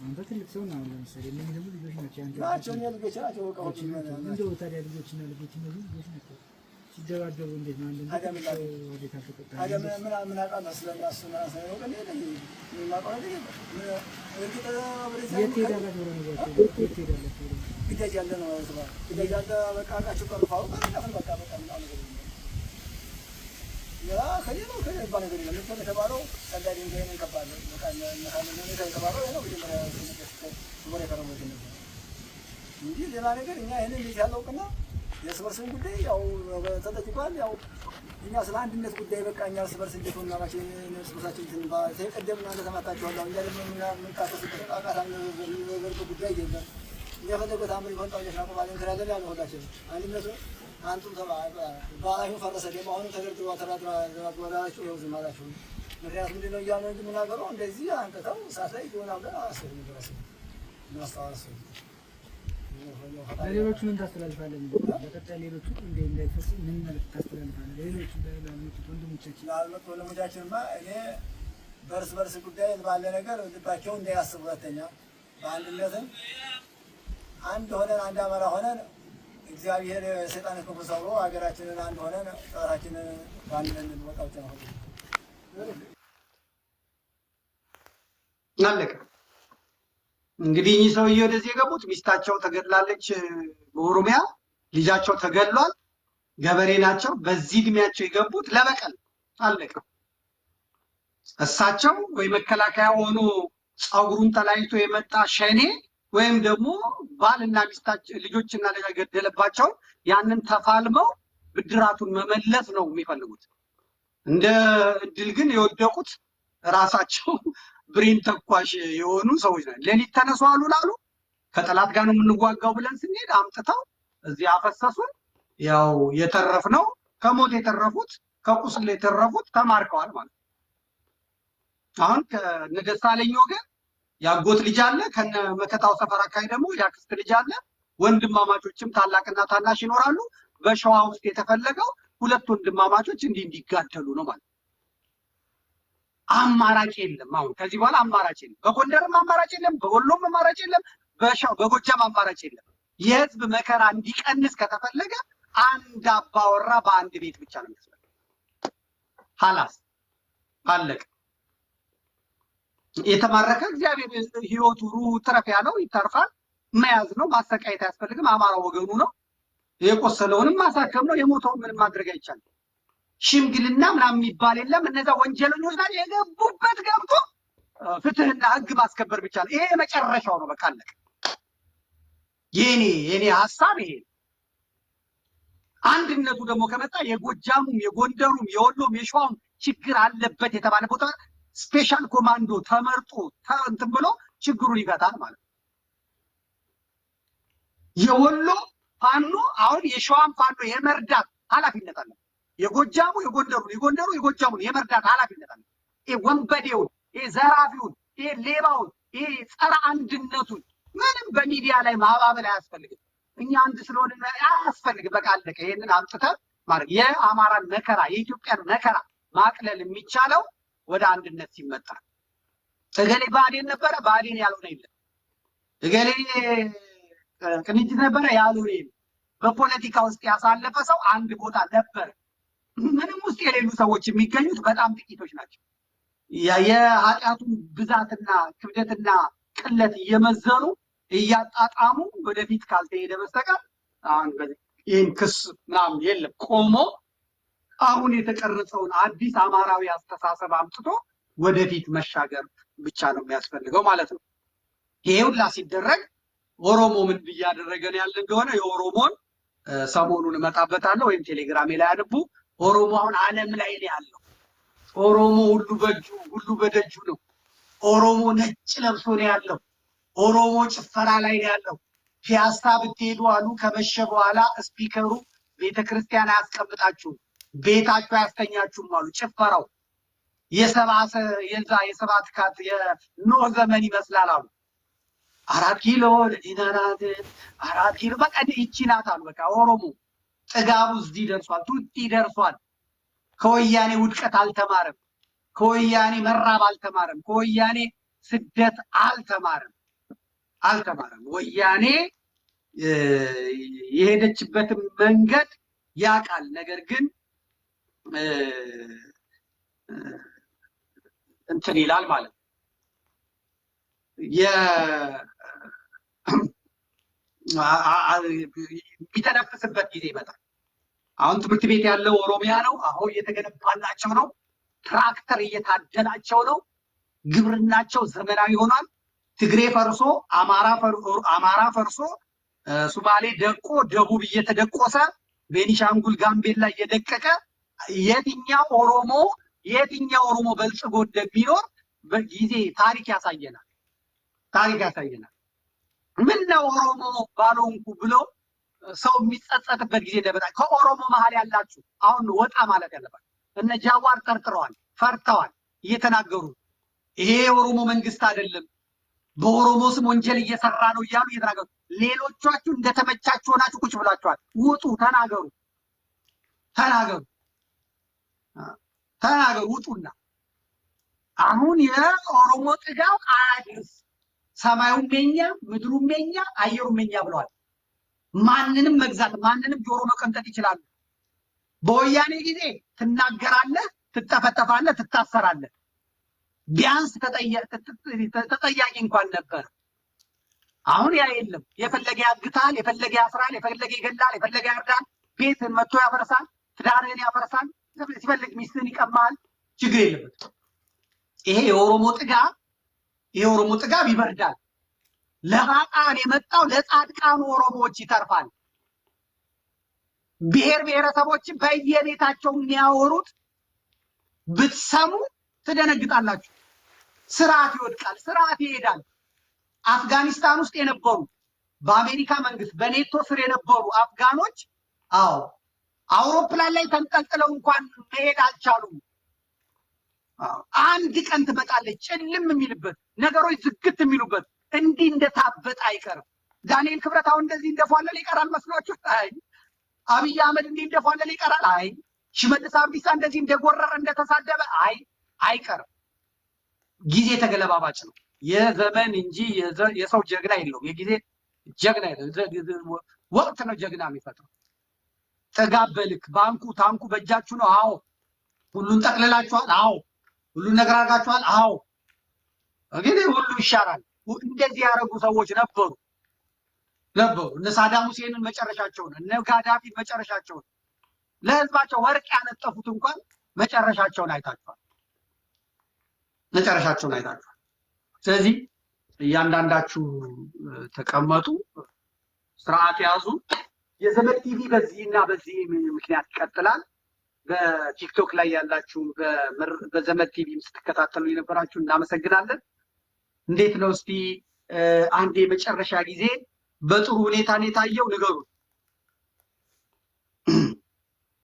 አንተ ትልቅ ሰው ነው። ለምሳሌ እነዚህ ደግሞ ልጆች ናቸው። እኔ ልጆች ናቸው። በቃ እንደው ታዲያ ልጆችና ልጆች እነዚህ ልጆች ናቸው ሲደባደቡ እንዴት ነው? አንድ ምን አውቃለሁ ስለእነሱ ነው። ግን የማውቀው ነገር የት ሄዳላችሁ? ግዳጅ ያለ ነው ማለት ግዳጅ ያለ በቃ አቃችሁ ቀርፋው በቃ ያ ከሌላው ከሌላ ነገር የለም። ለምን ተባለው ሰዳዲ እንደሆነ ይቀባል። በቃ ነው ተባለው ነው ወደ ከረሞት ነው እንጂ ሌላ ነገር እኛ ይሄንን ያለውቅና የስበርስን ጉዳይ ያው ተጠቅቋል። ያው እኛ ስለ አንድነት ጉዳይ በቃ እኛ ስበርስ እንዴት ሆነና ማቼ ነስበሳችን ትንባ ተቀደምና ተማታችኋል። አሁን ያለ ምን ካተሰበት አቃታ ነገር ጉዳይ የለም። የፈለገው አምሪ ወጣው የሻቆ ባለን ከራገለ ያለው ሁላችን አንድነቱ አንቱም ባይሁ ፈረሰ ደግሞ አሁን ተደርድሮ ተራድራችሁ ነው ዝማላችሁ ምክንያቱም ምንድን ነው እያለ እንጂ ምናገረው እንደዚህ አንተታው ሳት ላይ ይሆናል ገና አሰብ ድረስ ማስተዋወስ ለሌሎቹ ምን ታስተላልፋለህ? በቀጣይ ሌሎቹ እንዳይፈጽሙ ምን ማለት ታስተላልፋለህ? ሌሎቹ ለሌሎቹ ወንድሞቻችን ላልመጡ ወንድሞቻችንማ እኔ በርስ ጉዳይ ባለ ነገር ልባቸው እንዳያስቡ ሁለተኛ በአንድነትም አንድ ሆነን አንድ አማራ ሆነን እግዚአብሔር ሰይጣን ከፉ ሰብሮ ሀገራችንን አንድ ሆነን ጠራችንን ባንነን እንወጣው ነው። አለቀ። እንግዲህ እኚህ ሰውዬ ወደዚህ የገቡት ሚስታቸው ተገድላለች በኦሮሚያ፣ ልጃቸው ተገድሏል፣ ገበሬ ናቸው። በዚህ እድሜያቸው የገቡት ለበቀል አለቀ። እሳቸው ወይ መከላከያ ሆኖ ጸጉሩን ተላይቶ የመጣ ሸኔ ወይም ደግሞ ባልና ሚስታቸው ልጆችና ልጅ ገደለባቸው ያንን ተፋልመው ብድራቱን መመለስ ነው የሚፈልጉት። እንደ እድል ግን የወደቁት ራሳቸው ብሬን ተኳሽ የሆኑ ሰዎች ናቸው። ሌሊት ተነሱ አሉ ላሉ ከጠላት ጋር ነው የምንዋጋው ብለን ስንሄድ አምጥተው እዚህ አፈሰሱን። ያው የተረፍነው ከሞት የተረፉት ከቁስል የተረፉት ተማርከዋል ማለት ነው። አሁን ከነደሳለኝ ወገን ያጎት ልጅ አለ፣ ከነ መከታው ሰፈር አካባቢ ደግሞ ያክስት ልጅ አለ። ወንድማማቾችም ታላቅና ታናሽ ይኖራሉ። በሸዋ ውስጥ የተፈለገው ሁለት ወንድማማቾች እንዲጋደሉ ነው ማለት ነው። አማራጭ የለም። አሁን ከዚህ በኋላ አማራጭ የለም። በጎንደርም አማራጭ የለም፣ በወሎም አማራጭ የለም፣ በጎጃም አማራጭ የለም። የህዝብ መከራ እንዲቀንስ ከተፈለገ አንድ አባወራ በአንድ ቤት ብቻ ነው የሚያስፈልገው። ሀላስ አለቀ። የተማረከ እግዚአብሔር ህይወቱ ሩህ ትረፍ ያለው ይተርፋል። መያዝ ነው፣ ማሰቃየት አያስፈልግም። አማራ ወገኑ ነው። የቆሰለውንም ማሳከም ነው። የሞተውን ምንም ማድረግ አይቻልም። ሽምግልና ምናምን የሚባል የለም። እነዛ ወንጀለኞች ናቸው። የገቡበት ገብቶ ፍትህና ህግ ማስከበር ብቻ ነው። ይሄ የመጨረሻው ነው። በቃ አለቀ። የኔ ሀሳብ ይሄ። አንድነቱ ደግሞ ከመጣ የጎጃሙም የጎንደሩም የወሎም የሸዋም ችግር አለበት የተባለ ቦታ ስፔሻል ኮማንዶ ተመርጦ እንትን ብሎ ችግሩን ይፈታል ማለት ነው። የወሎ ፋኖ አሁን የሸዋም ፋኖ የመርዳት ኃላፊነት አለ። የጎጃሙ የጎንደሩ የጎጃሙን የመርዳት ኃላፊነት አለ። ይሄ ወንበዴውን፣ ይሄ ዘራፊውን፣ ይሄ ሌባውን፣ ይሄ ጸረ አንድነቱን ምንም በሚዲያ ላይ ማባበል አያስፈልግም። እኛ አንድ ስለሆነ አያስፈልግም። በቃ አለቀ። ይሄንን አምጥተን ማለት የአማራን መከራ የኢትዮጵያን መከራ ማቅለል የሚቻለው ወደ አንድነት ሲመጣ። እገሌ ብአዴን ነበረ ብአዴን ያልሆነ የለም። እገሌ ቅንጅት ነበረ ያልሆነ የለም። በፖለቲካ ውስጥ ያሳለፈ ሰው አንድ ቦታ ነበር። ምንም ውስጥ የሌሉ ሰዎች የሚገኙት በጣም ጥቂቶች ናቸው። የኃጢአቱን ብዛትና ክብደትና ቅለት እየመዘኑ እያጣጣሙ ወደፊት ካልተሄደ በስተቀር አሁን ይህን ክስ ምናምን የለም። ቆሞ አሁን የተቀረጸውን አዲስ አማራዊ አስተሳሰብ አምጥቶ ወደፊት መሻገር ብቻ ነው የሚያስፈልገው ማለት ነው። ይሄ ሁላ ሲደረግ ኦሮሞ ምን እያደረገ ነው ያለ እንደሆነ የኦሮሞን ሰሞኑን እመጣበታለሁ፣ ወይም ቴሌግራሜ ላይ አድቡ። ኦሮሞ አሁን ዓለም ላይ ነው ያለው። ኦሮሞ ሁሉ በእጁ ሁሉ በደጁ ነው። ኦሮሞ ነጭ ለብሶ ነው ያለው። ኦሮሞ ጭፈራ ላይ ነው ያለው። ፒያሳ ብትሄዱ አሉ ከመሸ በኋላ ስፒከሩ ቤተክርስቲያን አያስቀምጣችሁም፣ ቤታችሁ አያስተኛችሁም አሉ። ጭፈራው የሰባት ካት የኖህ ዘመን ይመስላል አሉ። 4 ኪሎ ለዲናራት 4 ኪሎ በቃ ይቺ ናት አሉ። በቃ ኦሮሞ ጥጋቡ እዚህ ደርሷል። ቱቲ ደርሷል። ከወያኔ ውድቀት አልተማረም። ከወያኔ መራብ አልተማረም። ከወያኔ ስደት አልተማረም። ወያኔ የሄደችበትን መንገድ ያውቃል። ነገር ግን እንትን ይላል ማለት ነው። የሚተነፍስበት ጊዜ ይመጣል። አሁን ትምህርት ቤት ያለው ኦሮሚያ ነው። አሁን እየተገነባላቸው ነው። ትራክተር እየታደላቸው ነው። ግብርናቸው ዘመናዊ ሆኗል። ትግሬ ፈርሶ አማራ ፈርሶ ሱማሌ ደቆ ደቡብ እየተደቆሰ ቤኒሻንጉል ጋምቤላ እየደቀቀ የትኛው ኦሮሞ በልጽጎ እንደሚኖር በጊዜ ታሪክ ያሳየናል። ምን ነው ኦሮሞ ባልሆንኩ ብሎ ሰው የሚጸጸትበት ጊዜ እንደበጣ ከኦሮሞ መሀል ያላችሁ አሁን ወጣ ማለት ያለባችሁ እነ ጃዋር ጠርጥረዋል፣ ፈርተዋል፣ እየተናገሩ ይሄ የኦሮሞ መንግስት አይደለም በኦሮሞ ስም ወንጀል እየሰራ ነው እያሉ እየተናገሩ፣ ሌሎቻችሁ እንደተመቻችሁ ሆናችሁ ቁጭ ብላችኋል። ውጡ፣ ተናገሩ፣ ውጡና አሁን የኦሮሞ ጥጋው አያድርስ፣ ሰማዩም የኛ ምድሩም የኛ አየሩም የኛ ብለዋል። ማንንም መግዛት ማንንም ጆሮ መቀንጠጥ ይችላሉ። በወያኔ ጊዜ ትናገራለህ፣ ትጠፈጠፋለህ፣ ትታሰራለህ። ቢያንስ ተጠያቂ እንኳን ነበር። አሁን ያ የለም። የፈለገ ያግታል፣ የፈለገ ያስራል፣ የፈለገ ይገላል፣ የፈለገ ያርዳል፣ ቤትን መጥቶ ያፈርሳል፣ ትዳርህን ያፈርሳል፣ ሲፈልግ ሚስትህን ይቀማል። ችግር የለበትም። ይሄ የኦሮሞ ጥጋብ ይበርዳል። ለማጣን የመጣው ለጻድቃኑ ኦሮሞዎች ይተርፋል። ብሔር ብሔረሰቦችን በየቤታቸው የሚያወሩት ብትሰሙ ትደነግጣላችሁ። ስርዓት ይወድቃል፣ ስርዓት ይሄዳል። አፍጋኒስታን ውስጥ የነበሩ በአሜሪካ መንግስት በኔቶ ስር የነበሩ አፍጋኖች አውሮፕላን ላይ ተንጠልጥለው እንኳን መሄድ አልቻሉም። አንድ ቀን ትመጣለች ጭልም የሚልበት ነገሮች ዝግት የሚሉበት፣ እንዲህ እንደታበጠ አይቀርም። ዳንኤል ክብረት አሁን እንደዚህ እንደፏለለ ይቀራል መስሏችሁ? አይ አብይ አህመድ እንዲህ እንደፏለለ ይቀራል? አይ ሽመልስ አብዲሳ እንደዚህ እንደጎረረ እንደተሳደበ አይቀርም። ጊዜ ተገለባባጭ ነው። የዘመን እንጂ የሰው ጀግና የለውም። የጊዜ ጀግና የለውም። ወቅት ነው ጀግና የሚፈጥረው። ጥጋብ በልክ ባንኩ ታንኩ በእጃችሁ ነው። አዎ ሁሉን ጠቅልላችኋል። አዎ ሁሉን ነገር አድርጋችኋል። አዎ ግን ሁሉ ይሻራል። እንደዚህ ያደረጉ ሰዎች ነበሩ። እነ ሳዳም ሁሴንን መጨረሻቸውን፣ እነ ጋዳፊን መጨረሻቸውን፣ ለህዝባቸው ወርቅ ያነጠፉት እንኳን መጨረሻቸውን አይታችኋል። ስለዚህ እያንዳንዳችሁ ተቀመጡ፣ ስርዓት ያዙ። የዘመድ ቲቪ በዚህና በዚህ ምክንያት ይቀጥላል። በቲክቶክ ላይ ያላችሁ በዘመድ ቲቪ ስትከታተሉ የነበራችሁ እናመሰግናለን። እንዴት ነው እስቲ አንድ የመጨረሻ ጊዜ በጥሩ ሁኔታ ነው የታየው? ንገሩን።